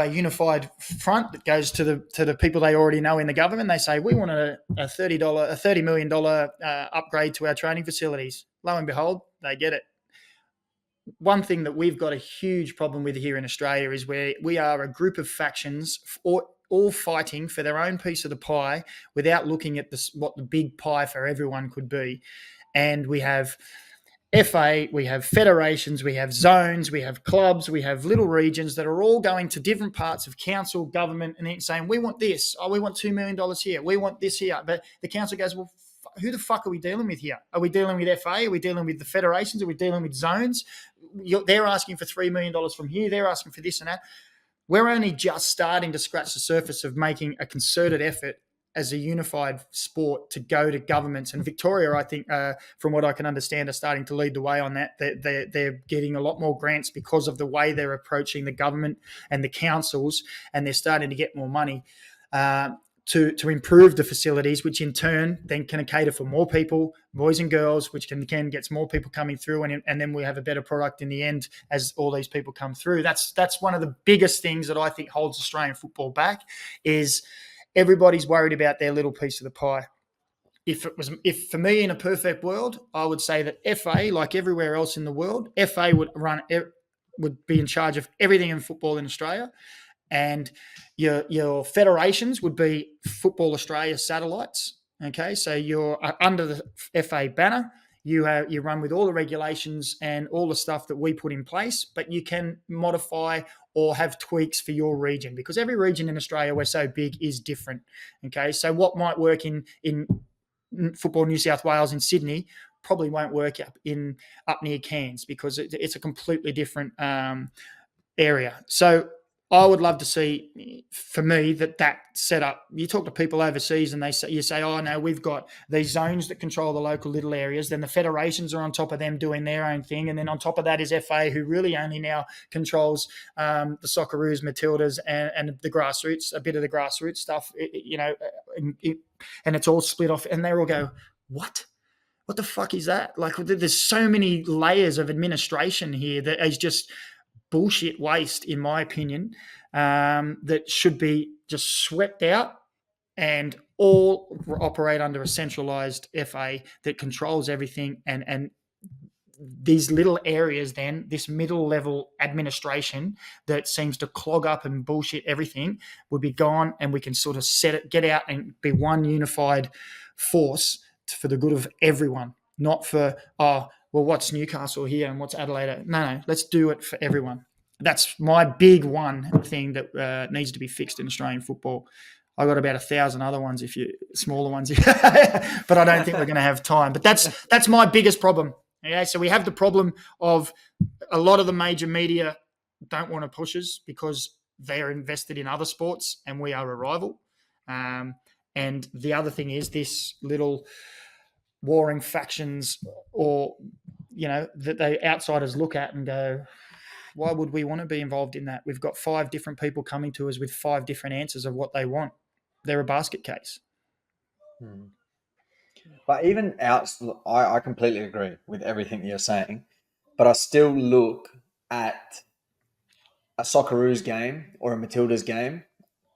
unified front that goes to the people they already know in the government. They say, we want a $30 million upgrade to our training facilities. Lo and behold, they get it. One thing that we've got a huge problem with here in Australia is where we are a group of factions all fighting for their own piece of the pie without looking at what the big pie for everyone could be. And we have FA, we have federations, we have zones, we have clubs, we have little regions that are all going to different parts of council, government, and then saying, we want this, we want $2 million here, we want this here. But the council goes, well, who the fuck are we dealing with here? Are we dealing with FA? Are we dealing with the federations? Are we dealing with zones? They're asking for $3 million from here. They're asking for this and that. We're only just starting to scratch the surface of making a concerted effort as a unified sport to go to governments. And Victoria, I think, from what I can understand, are starting to lead the way on that. They're getting a lot more grants because of the way they're approaching the government and the councils, and they're starting to get more money to improve the facilities, which in turn then can cater for more people, boys and girls, which can gets more people coming through, and then we have a better product in the end as all these people come through. That's one of the biggest things that I think holds Australian football back, is everybody's worried about their little piece of the pie. If for me in a perfect world, I would say that FA, like everywhere else in the world, FA would be in charge of everything in football in Australia. And your federations would be Football Australia satellites. Okay, so you're under the FA banner. You run with all the regulations and all the stuff that we put in place, but you can modify or have tweaks for your region, because every region in Australia, we're so big, is different. Okay, so what might work in Football New South Wales in Sydney probably won't work up near Cairns, because it's a completely different area. So I would love to see, for me, that set up. You talk to people overseas and you say, oh, no, we've got these zones that control the local little areas. Then the federations are on top of them doing their own thing. And then on top of that is FA, who really only now controls the Socceroos, Matildas, and the grassroots, a bit of the grassroots stuff, and it's all split off. And they all go, what? What the fuck is that? Like, there's so many layers of administration here that is just bullshit waste, in my opinion, that should be just swept out and all operate under a centralized FA that controls everything. And these little areas, then this middle level administration that seems to clog up and bullshit everything, would be gone, and we can sort of get out and be one unified force for the good of everyone, not for, well, what's Newcastle here and what's Adelaide? No, let's do it for everyone. That's my big one thing that needs to be fixed in Australian football. I got about 1,000 other ones, smaller ones, but I don't think we're going to have time. But that's my biggest problem. Okay, so we have the problem of a lot of the major media don't want to push us because they're invested in other sports and we are a rival. And the other thing is this little warring factions, or that the outsiders look at and go, why would we want to be involved in that? We've got 5 different people coming to us with 5 different answers of what they want. They're a basket case. But even I completely agree with everything you're saying, but I still look at a Socceroos game or a Matildas game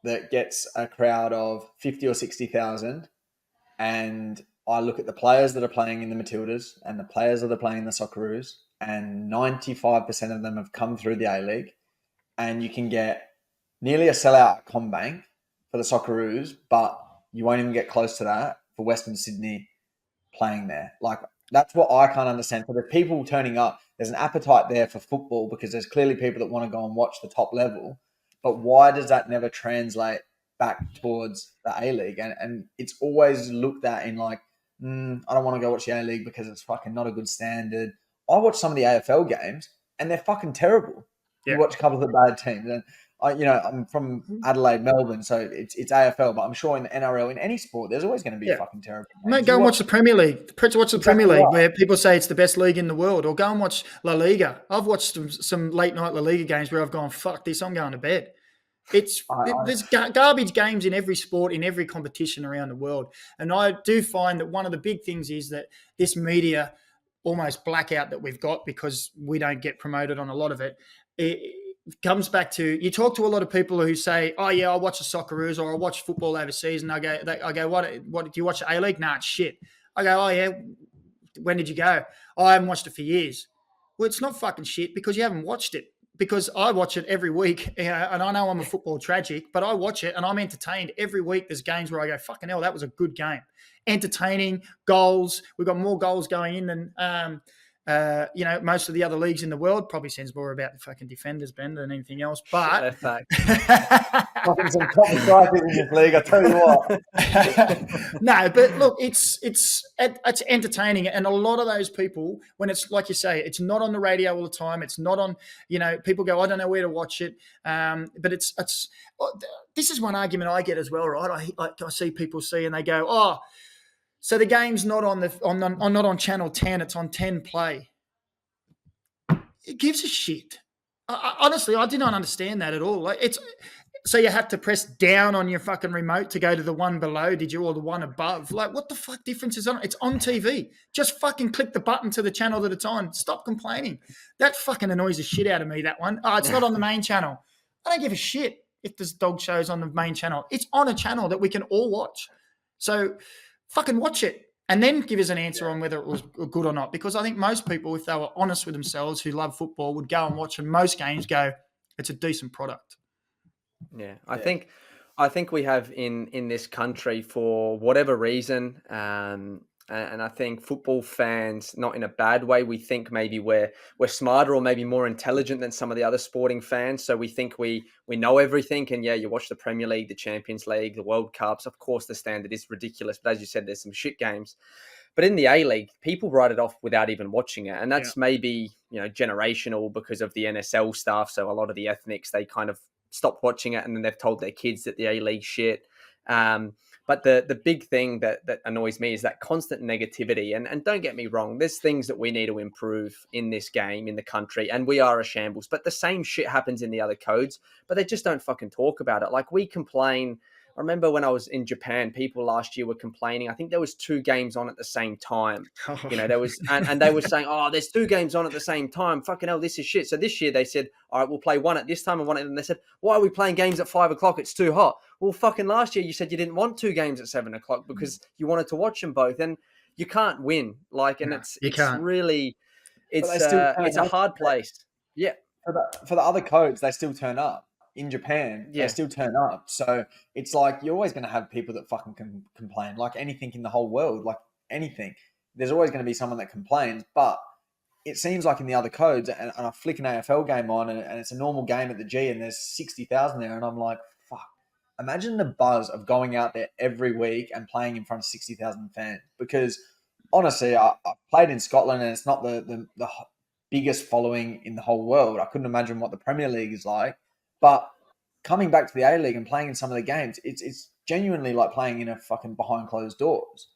that gets a crowd of 50 or 60,000, and I look at the players that are playing in the Matildas and the players that are playing in the Socceroos, and 95% of them have come through the A-League, and you can get nearly a sellout at CommBank for the Socceroos, but you won't even get close to that for Western Sydney playing there. Like, that's what I can't understand. For the people turning up, there's an appetite there for football because there's clearly people that want to go and watch the top level, but why does that never translate back towards the A-League? And it's always looked at in like, I don't want to go watch the A-League because it's fucking not a good standard. I watch some of the AFL games and they're fucking terrible. Yeah. You watch a couple of the bad teams, and I'm from Adelaide, Melbourne, so it's AFL, but I'm sure in the NRL, in any sport, there's always going to be fucking terrible games. Mate, go and watch the Premier League. Watch the Premier League, right. where people say it's the best league in the world, or go and watch La Liga. I've watched some late night La Liga games where I've gone, fuck this, I'm going to bed. There's garbage games in every sport, in every competition around the world. And I do find that one of the big things is that this media almost blackout that we've got, because we don't get promoted on a lot of it, it comes back to, you talk to a lot of people who say, oh yeah, I watch the Socceroos or I watch football overseas, and I go, what do you watch the A-League? Nah, it's shit. I go, oh yeah, when did you go? Oh, I haven't watched it for years. Well, it's not fucking shit because you haven't watched it. Because I watch it every week, and I know I'm a football tragic, but I watch it and I'm entertained. Every week there's games where I go, fucking hell, that was a good game. Entertaining, goals. We've got more goals going in than most of the other leagues in the world. Probably says more about the fucking defenders, Ben, than anything else. But fucking some top strikers in this league, I tell you what. No, but look, it's entertaining, and a lot of those people, when it's like you say, it's not on the radio all the time. It's not on, people go, I don't know where to watch it. But it's this is one argument I get as well, right? I see people see and they go, oh, so the game's not not on channel 10, it's on 10 Play. It gives a shit. Honestly, I did not understand that at all. So you had to press down on your fucking remote to go to the one below, did you, or the one above? Like, what the fuck difference is on it? It's on TV. Just fucking click the button to the channel that it's on. Stop complaining. That fucking annoys the shit out of me, that one. Oh, it's not on the main channel. I don't give a shit if there's dog shows on the main channel. It's on a channel that we can all watch. So fucking watch it and then give us an answer on whether it was good or not. Because I think most people, if they were honest with themselves who love football, would go and watch, and most games go, it's a decent product. Yeah, I think we have in this country, for whatever reason, and I think football fans, not in a bad way, we think maybe we're smarter or maybe more intelligent than some of the other sporting fans. So we think we know everything. And yeah, you watch the Premier League, the Champions League, the World Cups. Of course, the standard is ridiculous. But as you said, there's some shit games. But in the A-League, people write it off without even watching it. And that's maybe, generational because of the NSL stuff. So a lot of the ethnics, they kind of stopped watching it and then they've told their kids that the A-League shit. But the big thing that annoys me is that constant negativity. And don't get me wrong, there's things that we need to improve in this game, in the country, and we are a shambles. But the same shit happens in the other codes, but they just don't fucking talk about it. Like, we complain. I remember when I was in Japan, people last year were complaining. I think there was 2 games on at the same time. There was, and they were saying, oh, there's 2 games on at the same time. Fucking hell, this is shit. So this year they said, all right, we'll play one at this time and one at, and they said, why are we playing games at 5 o'clock? It's too hot. Well, fucking last year you said you didn't want 2 games at 7 o'clock because you wanted to watch them both, and you can't win. It's really, it's a hard place. Yeah. For the other codes, they still turn up. In Japan, they still turn up. So it's like, you're always going to have people that fucking complain, like anything in the whole world, like anything. There's always going to be someone that complains. But it seems like in the other codes, and I flick an AFL game on and it's a normal game at the G and there's 60,000 there. And I'm like, fuck, imagine the buzz of going out there every week and playing in front of 60,000 fans. Because honestly, I played in Scotland and it's not the biggest following in the whole world. I couldn't imagine what the Premier League is like. But coming back to the A-League and playing in some of the games, it's genuinely like playing in a fucking behind closed doors.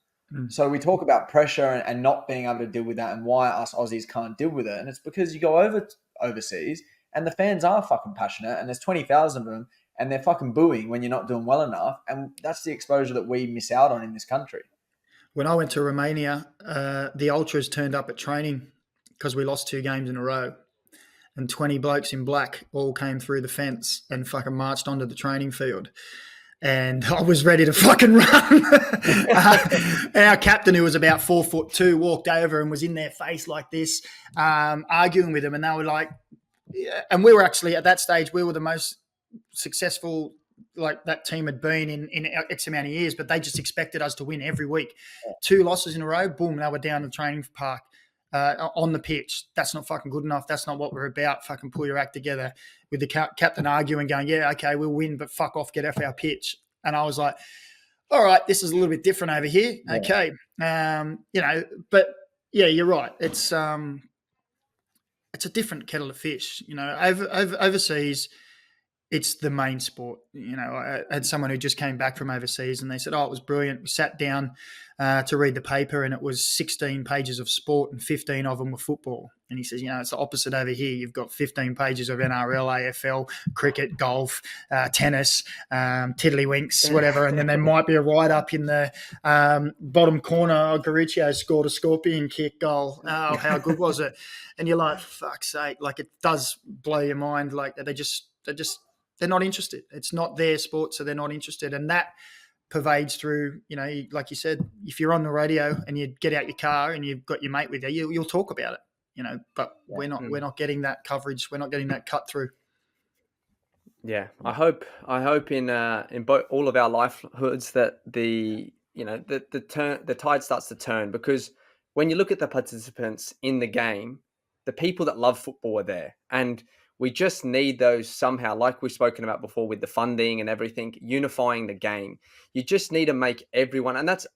So we talk about pressure and not being able to deal with that, and why us Aussies can't deal with it. And it's because you go overseas and the fans are fucking passionate, and there's 20,000 of them and they're fucking booing when you're not doing well enough. And that's the exposure that we miss out on in this country. When I went to Romania, the Ultras turned up at training because we lost 2 games in a row. And 20 blokes in black all came through the fence and fucking marched onto the training field. And I was ready to fucking run. Our captain, who was about 4'2", walked over and was in their face like this, arguing with them. And they were like, and we were actually, at that stage, we were the most successful, like that team had been in X amount of years, but they just expected us to win every week. 2 losses in a row, boom, they were down the training park. On the pitch. That's not fucking good enough. That's not what we're about. Fucking pull your act together. With the captain arguing, going, yeah, okay, we'll win, but fuck off, get off our pitch. And I was like, all right, this is a little bit different over here. Yeah. Okay. But yeah, you're right. It's it's a different kettle of fish. Overseas, it's the main sport. I had someone who just came back from overseas and they said, it was brilliant. We sat down to read the paper and it was 16 pages of sport and 15 of them were football. And he says, it's the opposite over here. You've got 15 pages of NRL, AFL, cricket, golf, tennis, tiddlywinks, whatever. And then there might be a write-up in the bottom corner. Garuccio scored a scorpion kick goal. Oh, how good was it? And you're like, fuck's sake. Like, it does blow your mind. Like, they're not interested. It's not their sport, so they're not interested. And that pervades through, like you said, if you're on the radio and you get out your car and you've got your mate with you, you'll talk about it, but we're not getting that coverage. We're not getting that cut through. Yeah. I hope in both all of our livelihoods that the tide starts to turn, because when you look at the participants in the game, the people that love football are there, and we just need those somehow, like we've spoken about before with the funding and everything, unifying the game. You just need to make everyone, and that's,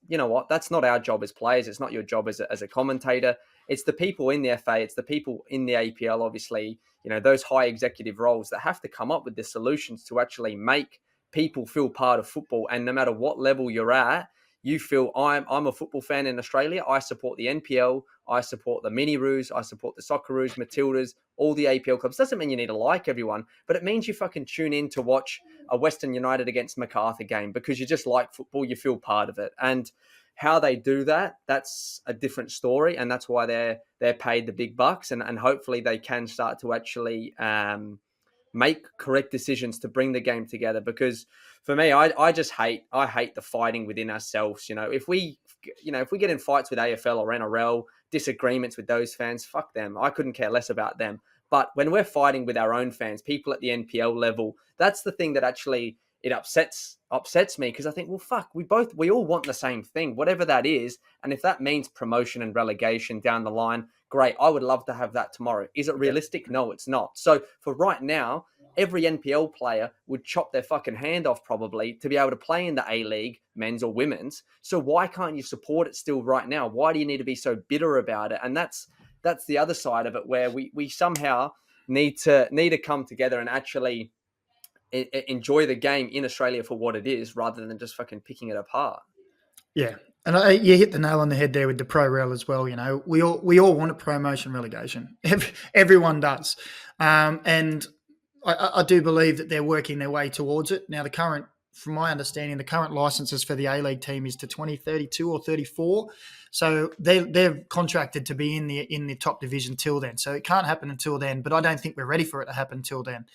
that's not our job as players. It's not your job as a commentator. It's the people in the FA. It's the people in the APL, obviously, those high executive roles that have to come up with the solutions to actually make people feel part of football. And no matter what level you're at, you feel I'm a football fan in Australia. I support the NPL. I support the Mini-Roos. I support the Socceroos, Matildas, all the APL clubs. Doesn't mean you need to like everyone, but it means you fucking tune in to watch a Western United against MacArthur game because you just like football. You feel part of it. And how they do that, that's a different story. And that's why they're paid the big bucks. And hopefully they can start to actually make correct decisions to bring the game together. Because for me, I hate the fighting within ourselves. If we get in fights with AFL or NRL, disagreements with those fans, fuck them. I couldn't care less about them. But when we're fighting with our own fans, people at the NPL level, that's the thing that actually it upsets me, because I think, well, fuck, we all want the same thing, whatever that is. And if that means promotion and relegation down the line, great. I would love to have that tomorrow. Is it realistic? No, it's not. So for right now, every NPL player would chop their fucking hand off probably to be able to play in the A-League, men's or women's. So why can't you support it still right now? Why do you need to be so bitter about it? And that's the other side of it, where we somehow need to come together and actually enjoy the game in Australia for what it is, rather than just fucking picking it apart. Yeah. And you hit the nail on the head there with the pro rel as well. We all want a promotion relegation. Everyone does. And I do believe that they're working their way towards it. Now, from my understanding, the current licenses for the A-League team is to 2032 or 34. So they're contracted to be in the top division till then. So it can't happen until then, but I don't think we're ready for it to happen till then.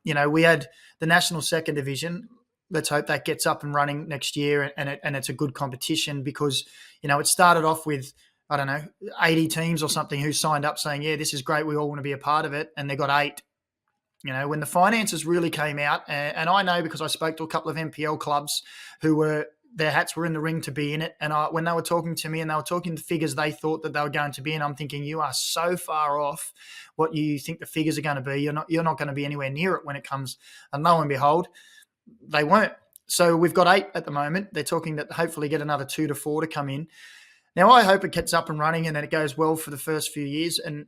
We had the national second division. Let's hope that gets up and running next year, and it's a good competition, because, it started off with, 80 teams or something who signed up saying, yeah, this is great, we all want to be a part of it, and they got 8. When the finances really came out, and I know because I spoke to a couple of NPL clubs who their hats were in the ring to be in it, and when they were talking to me and they were talking the figures they thought that they were going to be in, I'm thinking, you are so far off what you think the figures are going to be. You're not going to be anywhere near it when it comes. And lo and behold, they weren't. So we've got 8 at the moment. They're talking that hopefully get another 2 to 4 to come in. Now, I hope it gets up and running and then it goes well for the first few years. And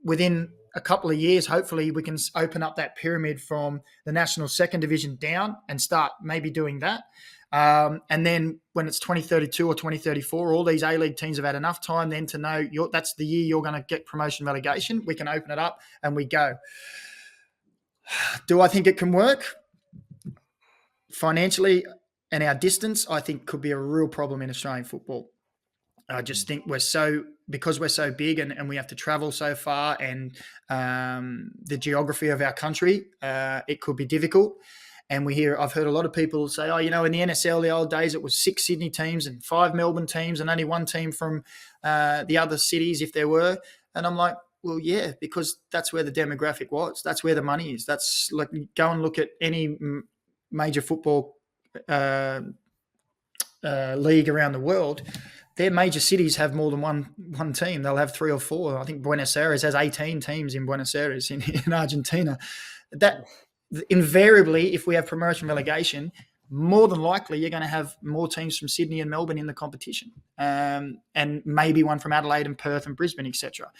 within a couple of years, hopefully we can open up that pyramid from the national second division down and start maybe doing that. And then when it's 2032 or 2034, all these A-League teams have had enough time then to know that's the year you're going to get promotion relegation. We can open it up and we go. Do I think it can work? Financially and our distance, I think, could be a real problem in Australian football. I just think because we're so big and we have to travel so far, and the geography of our country, it could be difficult. And I've heard a lot of people say, in the NSL, the old days, it was 6 Sydney teams and 5 Melbourne teams and only 1 team from the other cities, if there were. And I'm like, well, yeah, because that's where the demographic was. That's where the money is. That's like, go and look at any major football league around the world. Their major cities have more than one team. They'll have 3 or 4. I think Buenos Aires has 18 teams in Buenos Aires in Argentina. That invariably, if we have promotion relegation, more than likely you're going to have more teams from Sydney and Melbourne in the competition, and maybe one from Adelaide and Perth and Brisbane, etc.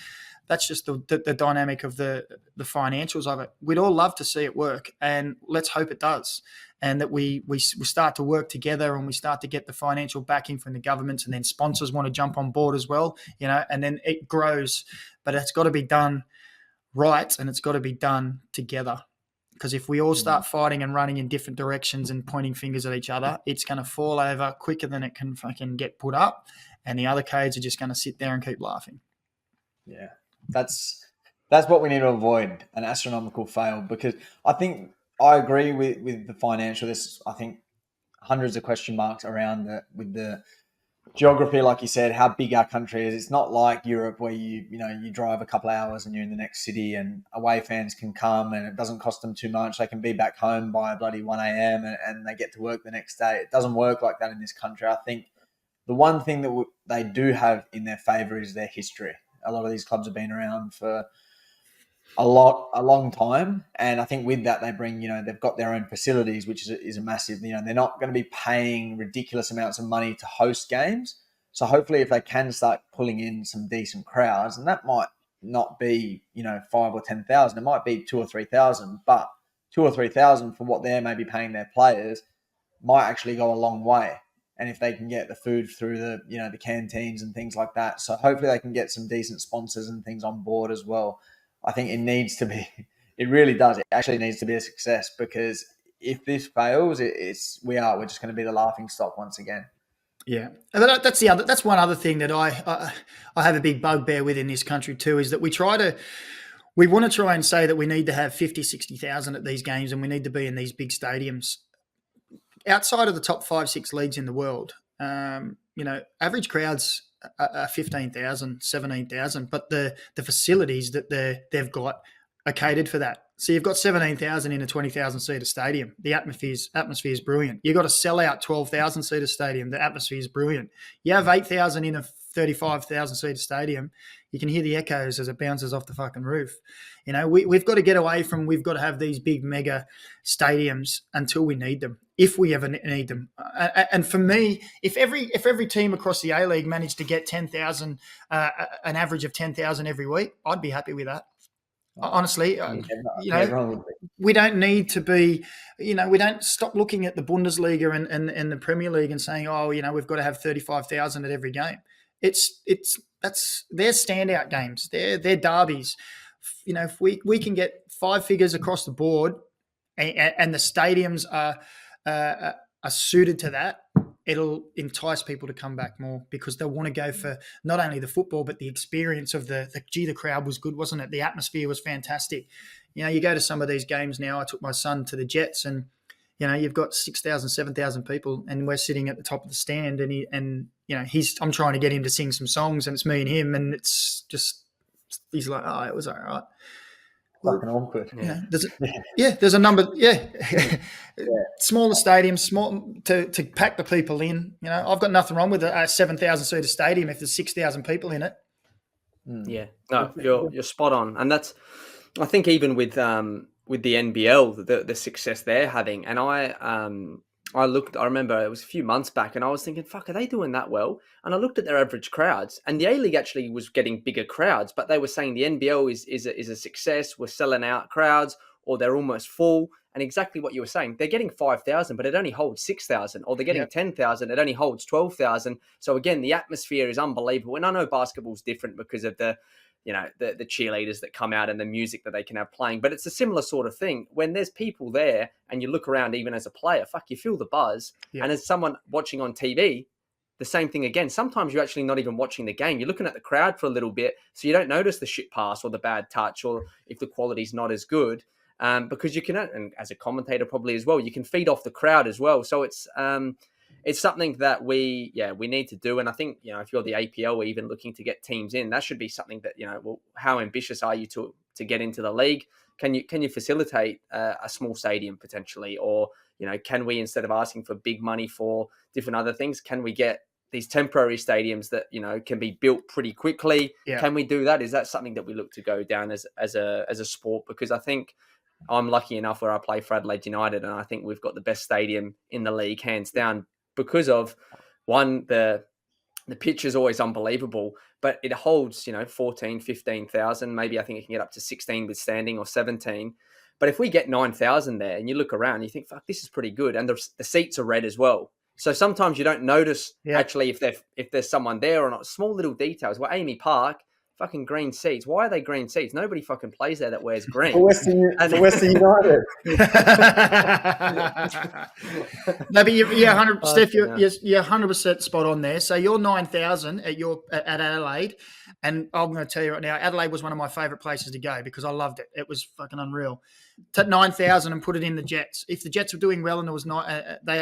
That's just the dynamic of the financials of it. We'd all love to see it work, and let's hope it does, and that we start to work together and we start to get the financial backing from the governments, and then sponsors want to jump on board as well, and then it grows. But it's got to be done right, and it's got to be done together. Because if we all start fighting and running in different directions and pointing fingers at each other, it's going to fall over quicker than it can fucking get put up, and the other codes are just going to sit there and keep laughing. Yeah, that's what we need to avoid, an astronomical fail, because I think I agree with the financial. There's, I think, hundreds of question marks around with the geography, like you said, how big our country is. It's not like Europe where you drive a couple of hours and you're in the next city, and away fans can come and it doesn't cost them too much. They can be back home by bloody 1 a.m. and they get to work the next day. It doesn't work like that in this country. I think the one thing that they do have in their favour is their history. A lot of these clubs have been around for a long time, and I think with that they bring, they've got their own facilities, which is a massive, they're not going to be paying ridiculous amounts of money to host games. So hopefully if they can start pulling in some decent crowds, and that might not be 5 or 10,000, it might be 2 or 3,000, but 2 or 3,000 for what they're maybe paying their players might actually go a long way. And if they can get the food through the canteens and things like that, so hopefully they can get some decent sponsors and things on board as well. I think it really does. It actually needs to be a success, because if this fails, we're just going to be the laughing stock once again. Yeah, that's one other thing that I have a big bugbear with in this country too, is that we want to try and say that we need to have 50, 60,000 at these games, and we need to be in these big stadiums. Outside of the top 5, 6 leagues in the world, average crowds are 15,000, 17,000, but the facilities that they've got are catered for that. So you've got 17,000 in a 20,000 seater stadium. The atmosphere is brilliant. You've got a sellout 12,000 seater stadium. The atmosphere is brilliant. You have 8,000 in a 35,000 seater stadium. You can hear the echoes as it bounces off the fucking roof. We've got to get away from, we've got to have these big mega stadiums until we need them, if we ever need them. And for me, if every team across the A-League managed to get 10,000, an average of 10,000 every week, I'd be happy with that. Honestly, we don't need to be, we don't stop looking at the Bundesliga and the Premier League and saying, we've got to have 35,000 at every game. That's their standout games, their derbies. If we can get 5 figures across the board, and the stadiums are suited to that, it'll entice people to come back more, because they'll want to go for not only the football, but the experience of the crowd was good, wasn't it? The atmosphere was fantastic. You go to some of these games now. I took my son to the Jets, and you've got 6,000, 7,000 people, and we're sitting at the top of the stand, and I'm trying to get him to sing some songs, and it's me and him, and it's just, he's like, oh, it was all right. Fucking awkward. There's a number. Smaller stadiums, small to pack the people in. I've got nothing wrong with a 7,000 seater stadium if there's 6,000 people in it. Yeah, no, you're spot on, and that's, I think, even with the NBL, the success they're having, and I remember it was a few months back, and I was thinking, fuck, are they doing that well? And I looked at their average crowds, and the A-League actually was getting bigger crowds, but they were saying the NBL is a success. We're selling out crowds, or they're almost full. And exactly what you were saying, they're getting 5,000, but it only holds 6,000, or they're getting 10,000, it only holds 12,000. So again, the atmosphere is unbelievable. And I know basketball's different because of the cheerleaders that come out and the music that they can have playing. But it's a similar sort of thing. When there's people there and you look around, even as a player, you feel the buzz. Yeah. And as someone watching on TV, the same thing again. Sometimes you're actually not even watching the game. You're looking at the crowd for a little bit, so you don't notice the shit pass or the bad touch, or if the quality's not as good. Because you can, and as a commentator probably as well, you can feed off the crowd as well. So it's something that we need to do. And I think, if you're the APL even looking to get teams in, that should be something that, how ambitious are you to get into the league? Can you facilitate a small stadium potentially? Or, can we, instead of asking for big money for different other things, can we get these temporary stadiums that, can be built pretty quickly? Yeah. Can we do that? Is that something that we look to go down as a sport? Because I think I'm lucky enough where I play for Adelaide United, and I think we've got the best stadium in the league, hands down, because of, one, the pitch is always unbelievable, but it holds, 14, 15,000. Maybe I think it can get up to 16 with standing, or 17. But if we get 9,000 there and you look around, you think, fuck, this is pretty good. And the seats are red as well. So sometimes you don't notice actually if there's someone there or not. Small little details. Well, Amy Park, fucking green seats. Why are they green seats? Nobody fucking plays there that wears green. For Western United. No, but you're 100. Steph, you're 100% spot on there. So you're 9,000 at Adelaide, and I'm going to tell you right now, Adelaide was one of my favourite places to go because I loved it. It was fucking unreal. Take 9,000 and put it in the Jets. If the Jets were doing well and there was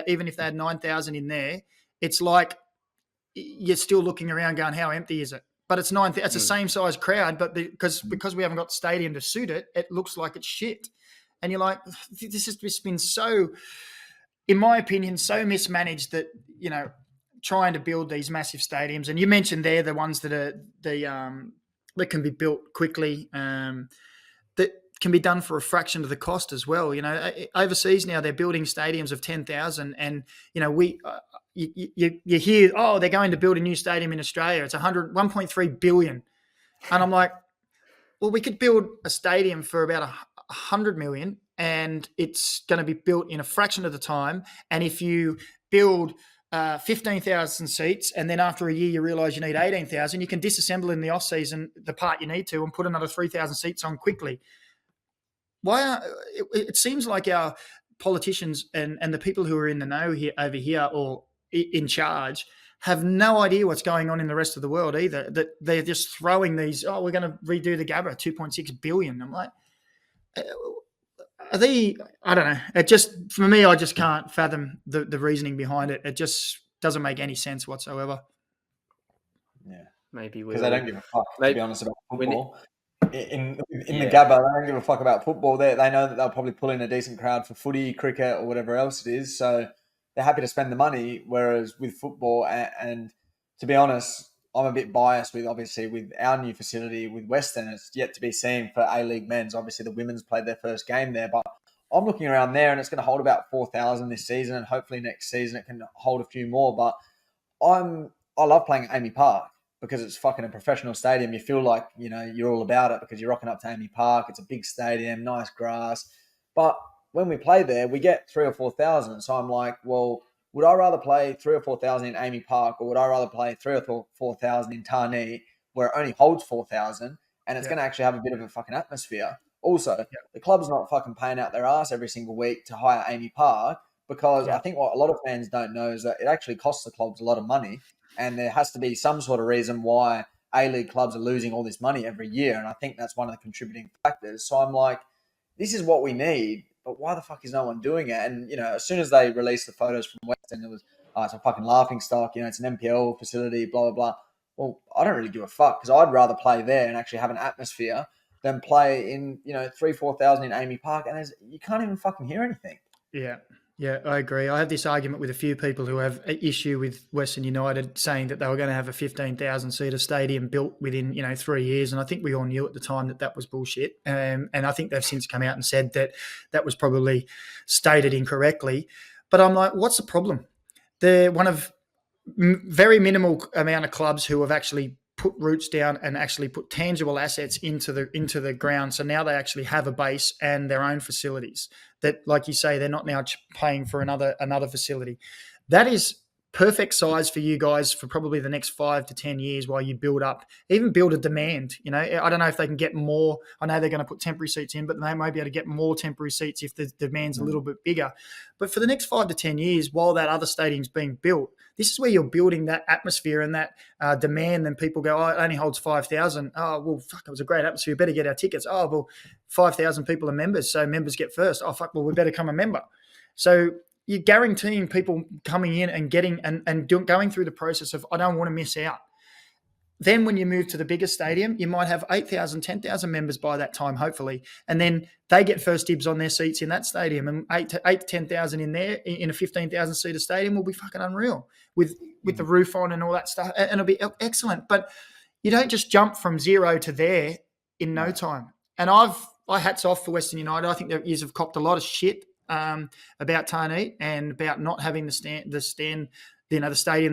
even if they had 9,000 in there, it's like you're still looking around going, how empty is it? But it's 9,000. It's the same size crowd, but because we haven't got the stadium to suit it, it looks like it's shit. And you're like, this has just been so, in my opinion, so mismanaged that, trying to build these massive stadiums. And you mentioned there the ones that are that can be built quickly, that can be done for a fraction of the cost as well. Overseas now they're building stadiums of 10,000, and you hear, oh, they're going to build a new stadium in Australia. It's 1.3 billion, and I'm like, well, we could build a stadium for about 100 million, and it's going to be built in a fraction of the time. And if you build 15,000 seats, and then after a year you realise you need 18,000, you can disassemble in the off season the part you need to and put another 3,000 seats on quickly. It seems like our politicians and the people who are in the know over here or in charge have no idea what's going on in the rest of the world either. That they're just throwing these, we're going to redo the Gabba, 2.6 billion. I'm like, are they? I don't know. It just, for me, I just can't fathom the reasoning behind it. It just doesn't make any sense whatsoever. Yeah, maybe because they don't give a fuck. To be honest about football. In the Gabba, they don't give a fuck about football. They know that they'll probably pull in a decent crowd for footy, cricket, or whatever else it is. So they're happy to spend the money. Whereas with football, and to be honest, I'm a bit biased with our new facility with Western. It's yet to be seen for A-League men's. Obviously, the women's played their first game there, but I'm looking around there, and it's going to hold about 4,000 this season, and hopefully next season it can hold a few more. But I love playing at Amy Park, because it's fucking a professional stadium. You feel like, you're all about it because you're rocking up to Amy Park. It's a big stadium, nice grass. But when we play there, we get 3,000 or 4,000. So I'm like, well, would I rather play 3,000 or 4,000 in Amy Park, or would I rather play 3,000 or 4,000 in Tarnee, where it only holds 4,000, and it's going to actually have a bit of a fucking atmosphere? Also, the club's not fucking paying out their ass every single week to hire Amy Park, because I think what a lot of fans don't know is that it actually costs the clubs a lot of money. And there has to be some sort of reason why A-League clubs are losing all this money every year. And I think that's one of the contributing factors. So I'm like, this is what we need, but why the fuck is no one doing it? And, as soon as they released the photos from Western, it was, it's a fucking laughing stock. It's an NPL facility, blah, blah, blah. Well, I don't really give a fuck, because I'd rather play there and actually have an atmosphere than play in, 3,000, 4,000 in Amy Park. And you can't even fucking hear anything. Yeah. Yeah, I agree. I have this argument with a few people who have an issue with Western United saying that they were going to have a 15,000-seater stadium built within, 3 years. And I think we all knew at the time that was bullshit. And I think they've since come out and said that was probably stated incorrectly. But I'm like, what's the problem? They're one of very minimal amount of clubs who have actually put roots down and actually put tangible assets into the ground. So now they actually have a base and their own facilities that, like you say, they're not now paying for another facility. That is perfect size for you guys for probably the next 5 to 10 years while you build a demand. I don't know if they can get more. I know they're going to put temporary seats in, but they may be able to get more temporary seats if the demand's a little bit bigger. But for the next 5 to 10 years, while that other stadium's being built, this is where you're building that atmosphere and that demand. Then people go, it only holds 5,000. Oh, well, fuck, it was a great atmosphere. We better get our tickets. Oh, well, 5,000 people are members, so members get first. Oh, fuck, well, we better become a member. So you're guaranteeing people coming in and getting and going through the process of, I don't want to miss out. Then when you move to the bigger stadium, you might have 8,000, 10,000 members by that time, hopefully. And then they get first dibs on their seats in that stadium. And 8 to 10,000 in there, in a 15,000-seater stadium will be fucking unreal with the roof on and all that stuff. And it'll be excellent. But you don't just jump from zero to there in no time. And I've I hats off for Western United. I think that you have copped a lot of shit about Tony and about not having the stadium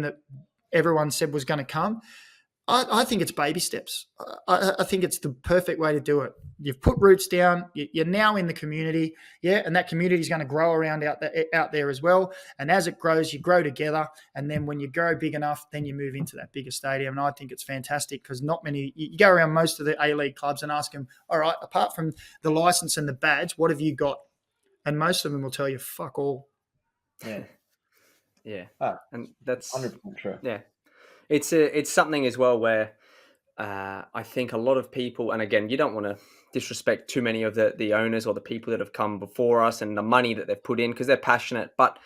that everyone said was going to come. I think it's baby steps. I think it's the perfect way to do it. You've put roots down. You're now in the community, and that community is going to grow around out there as well. And as it grows, you grow together. And then when you grow big enough, then you move into that bigger stadium. And I think it's fantastic because not many. You go around most of the A-League clubs and ask them, all right, apart from the license and the badge, what have you got? And most of them will tell you, fuck all. Yeah. And that's 100% true. Yeah. It's something as well where I think a lot of people, and again, you don't want to disrespect too many of the owners or the people that have come before us and the money that they've put in because they're passionate, but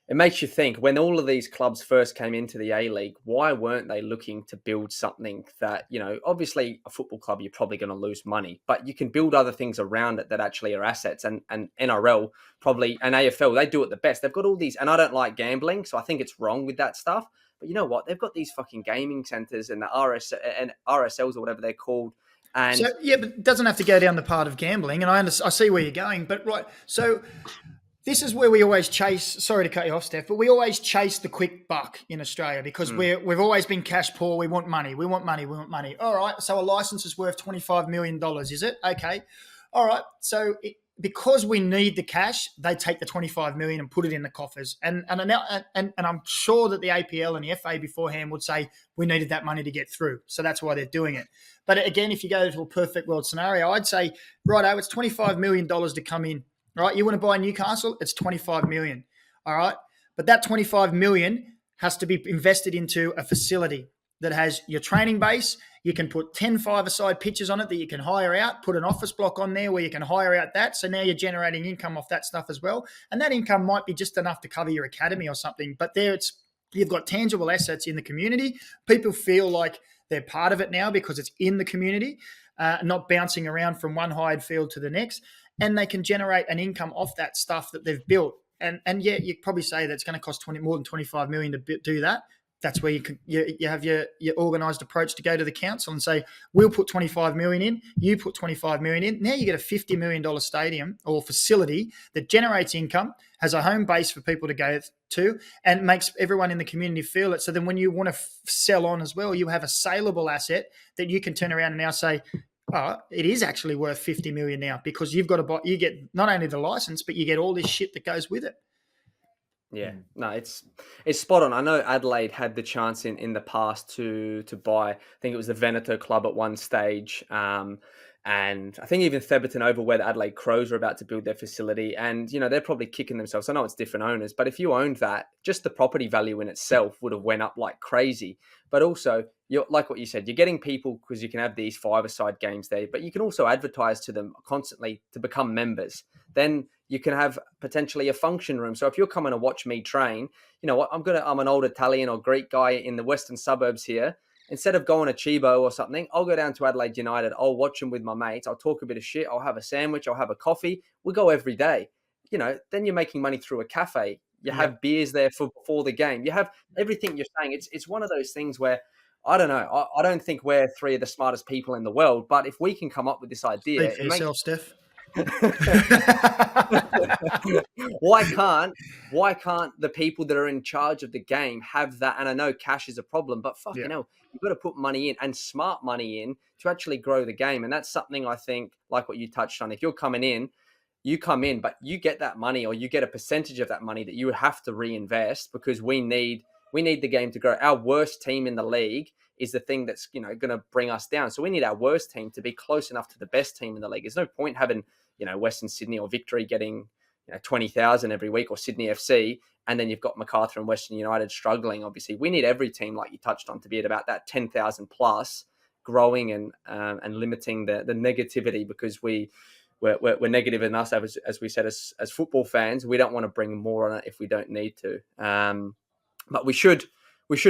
it makes you think when all of these clubs first came into the A-League, why weren't they looking to build something that, obviously a football club, you're probably going to lose money, but you can build other things around it that actually are assets, and NRL probably, and AFL, they do it the best. They've got all these, and I don't like gambling, so I think it's wrong with that stuff. But you know what? They've got these fucking gaming centers and the RSLs or whatever they're called. And so, but it doesn't have to go down the part of gambling. And I see where you're going. But right, so this is where we always chase. Sorry to cut you off, Steph, but we always chase the quick buck in Australia because we've always been cash poor. We want money. We want money. We want money. All right. So a license is worth $25 million, is it? Okay. All right. So because we need the cash, they take the 25 million and put it in the coffers. And I'm sure that the APL and the FA beforehand would say we needed that money to get through. So that's why they're doing it. But again, if you go to a perfect world scenario, I'd say, righto, it's $25 million to come in. All right, you want to buy Newcastle? It's 25 million. All right. But that 25 million has to be invested into a facility that has your training base. You can put 10 five-a-side pitches on it that you can hire out, put an office block on there where you can hire out that. So now you're generating income off that stuff as well. And that income might be just enough to cover your academy or something. But you've got tangible assets in the community. People feel like they're part of it now because it's in the community, not bouncing around from one hired field to the next. And they can generate an income off that stuff that they've built. And yeah, you probably say that it's going to cost more than 25 million to do that. That's where you have your organised approach to go to the council and say, we'll put 25 million in, you put 25 million in. Now you get a $50 million stadium or facility that generates income, has a home base for people to go to, and makes everyone in the community feel it. So then when you want to sell on as well, you have a saleable asset that you can turn around and now say, oh, it is actually worth 50 million now because you've got to buy, you get not only the license, but you get all this shit that goes with it. Yeah, no, it's spot on. I know Adelaide had the chance in the past to buy, I think it was the Veneto club at one stage. And I think even Theberton over where the Adelaide Crows are about to build their facility. And, they're probably kicking themselves. I know it's different owners, but if you owned that, just the property value in itself would have went up like crazy. But also, you're like what you said, you're getting people because you can have these five-a-side games there, but you can also advertise to them constantly to become members. Then you can have potentially a function room. So if you're coming to watch me train, you know what, I'm an old Italian or Greek guy in the western suburbs here. Instead of going to Chibo or something, I'll go down to Adelaide United. I'll watch them with my mates. I'll talk a bit of shit. I'll have a sandwich. I'll have a coffee. We go every day. Then you're making money through a cafe. You have beers there before the game. You have everything you're saying. It's one of those things where, I don't know. I don't think we're three of the smartest people in the world, but if we can come up with this idea... Speak for yourself, Steph. Why can't the people that are in charge of the game have that? And I know cash is a problem, but fucking hell, you've got to put money in and smart money in to actually grow the game. And that's something I think, like what you touched on, if you're coming in, you come in, but you get that money or you get a percentage of that money that you have to reinvest because we need the game to grow. Our worst team in the league is the thing that's, going to bring us down. So we need our worst team to be close enough to the best team in the league. There's no point having, Western Sydney or Victory getting 20,000 every week or Sydney FC. And then you've got Macarthur and Western United struggling. Obviously, we need every team, like you touched on, to be at about that 10,000 plus, growing and limiting the negativity because we're negative enough, as we said, as football fans. We don't want to bring more on it if we don't need to. But we should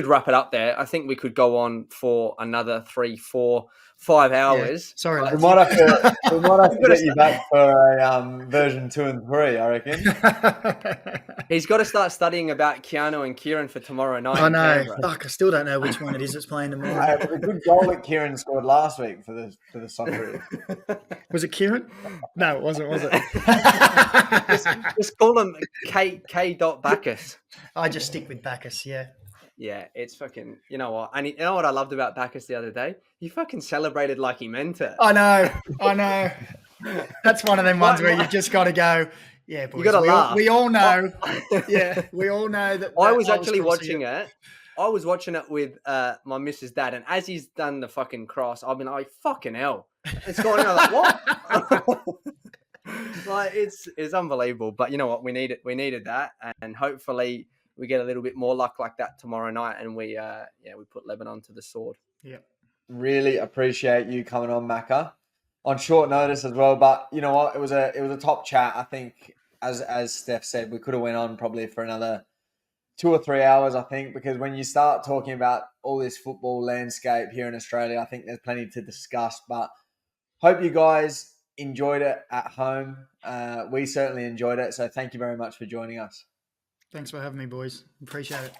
wrap it up there. I think we could go on for another 3, 4, 5 hours. Yeah. Sorry, we might have to get you back for a version 2 and 3, I reckon. He's got to start studying about Keanu and Kieran for tomorrow night. I know. Fuck, I still don't know which one it is that's playing tomorrow. It was a good goal that Kieran scored last week for the soccer. Was it Kieran? No, it wasn't, was it? just call him K. Bacchus. I just stick with Bacchus, yeah. Yeah, it's fucking, you know what? And you know what I loved about Bacchus the other day? He fucking celebrated like he meant it. I know. That's one of them ones where you just got to go, yeah, boys. You got to laugh. We all know. Yeah, we all know that. I was actually watching it. I was watching it with my missus' dad, and as he's done the fucking cross, I've been like, fucking hell. It's going on. Like, what? Like, it's unbelievable. But you know what? We needed that, and hopefully we get a little bit more luck like that tomorrow night, and we put Lebanon to the sword. Yeah. Really appreciate you coming on, Macca, on short notice as well. But you know what? It was a top chat. I think, as Steph said, we could have went on probably for another 2 or 3 hours, I think, because when you start talking about all this football landscape here in Australia, I think there's plenty to discuss. But hope you guys enjoyed it at home. We certainly enjoyed it. So thank you very much for joining us. Thanks for having me, boys. Appreciate it.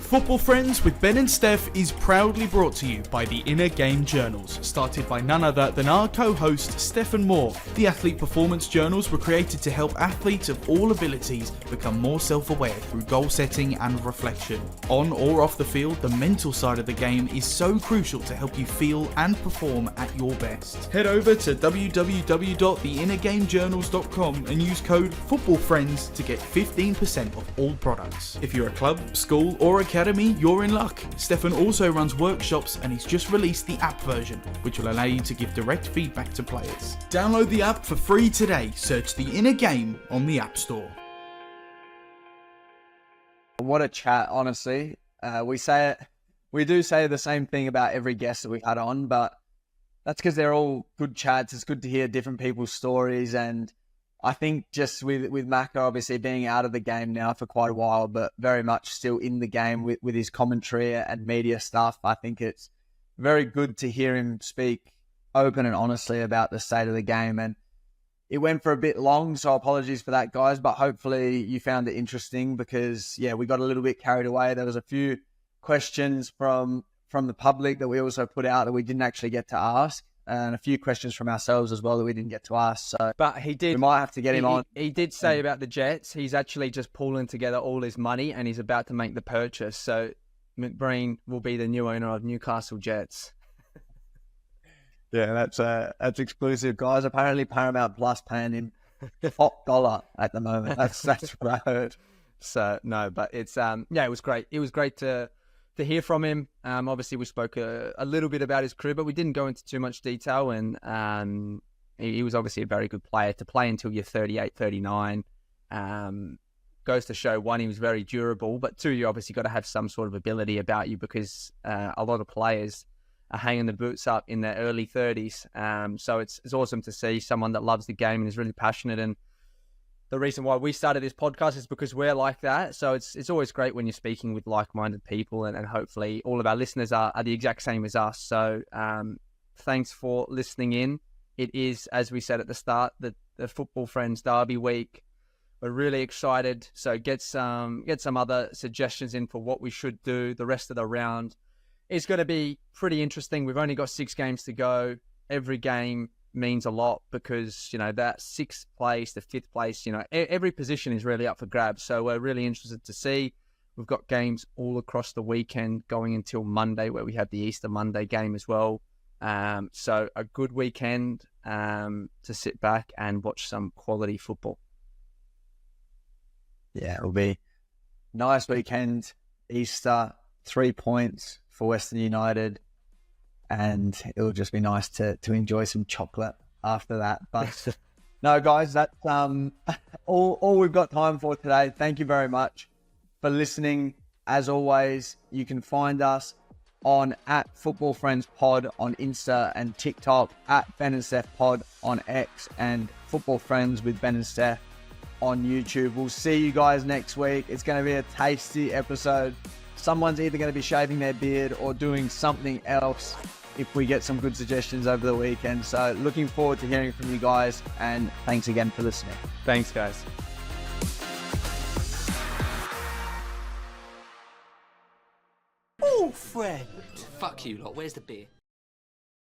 Football Friends with Ben and Steph is proudly brought to you by the Inner Game Journals, started by none other than our co-host Stephen Moore. The Athlete Performance Journals were created to help athletes of all abilities become more self-aware through goal setting and reflection. On or off the field, the mental side of the game is so crucial to help you feel and perform at your best. Head over to www.theinnergamejournals.com and use code FOOTBALLFRIENDS to get 15% off all products. If you're a club, school or academy, you're in luck. Stefan also runs workshops and he's just released the app version, which will allow you to give direct feedback to players. Download the app for free today. Search The Inner Game on the App Store. What a chat, honestly. We do say the same thing about every guest that we've had on, but that's because they're all good chats. It's good to hear different people's stories, and I think just with Macca obviously being out of the game now for quite a while, but very much still in the game with his commentary and media stuff, I think it's very good to hear him speak open and honestly about the state of the game. And it went for a bit long, so apologies for that, guys, but hopefully you found it interesting because, yeah, we got a little bit carried away. There was a few questions from the public that we also put out that we didn't actually get to ask, and a few questions from ourselves as well that we didn't get to ask. So, but he did. We might have to get him on. He did say about the Jets, he's actually just pulling together all his money and he's about to make the purchase. So McBreen will be the new owner of Newcastle Jets. Yeah, that's exclusive, guys. Apparently Paramount Plus paying him top dollar at the moment. That's what I heard. So no, but it's it was great. It was great to hear from him. Obviously, we spoke a little bit about his career, but we didn't go into too much detail. And he was obviously a very good player. To play until you're 38, 39 goes to show, one, he was very durable, but two, you obviously got to have some sort of ability about you because a lot of players are hanging the boots up in their early 30s. So it's awesome to see someone that loves the game and is really passionate. And the reason why we started this podcast is because we're like that. So it's always great when you're speaking with like-minded people, and hopefully all of our listeners are the exact same as us. So thanks for listening in. It is, as we said at the start, the Football Friends Derby week. We're really excited. So get some other suggestions in for what we should do the rest of the round. It's going to be pretty interesting. We've only got 6 games to go. Every game means a lot because, that 6th place, the 5th place, every position is really up for grabs. So we're really interested to see. We've got games all across the weekend going until Monday, where we have the Easter Monday game as well. So a good weekend to sit back and watch some quality football. Yeah, it'll be a nice weekend. Easter, 3 points for Western United. And it'll just be nice to enjoy some chocolate after that. But no, guys, that's all we've got time for today. Thank you very much for listening. As always, you can find us on @FootballFriendsPod on Insta and TikTok, @BenandStephPod on X, and Football Friends with Ben and Steph on YouTube. We'll see you guys next week. It's going to be a tasty episode. Someone's either going to be shaving their beard or doing something else if we get some good suggestions over the weekend. So looking forward to hearing from you guys, and thanks again for listening. Thanks, guys. football friend. Fuck you lot, where's the beer?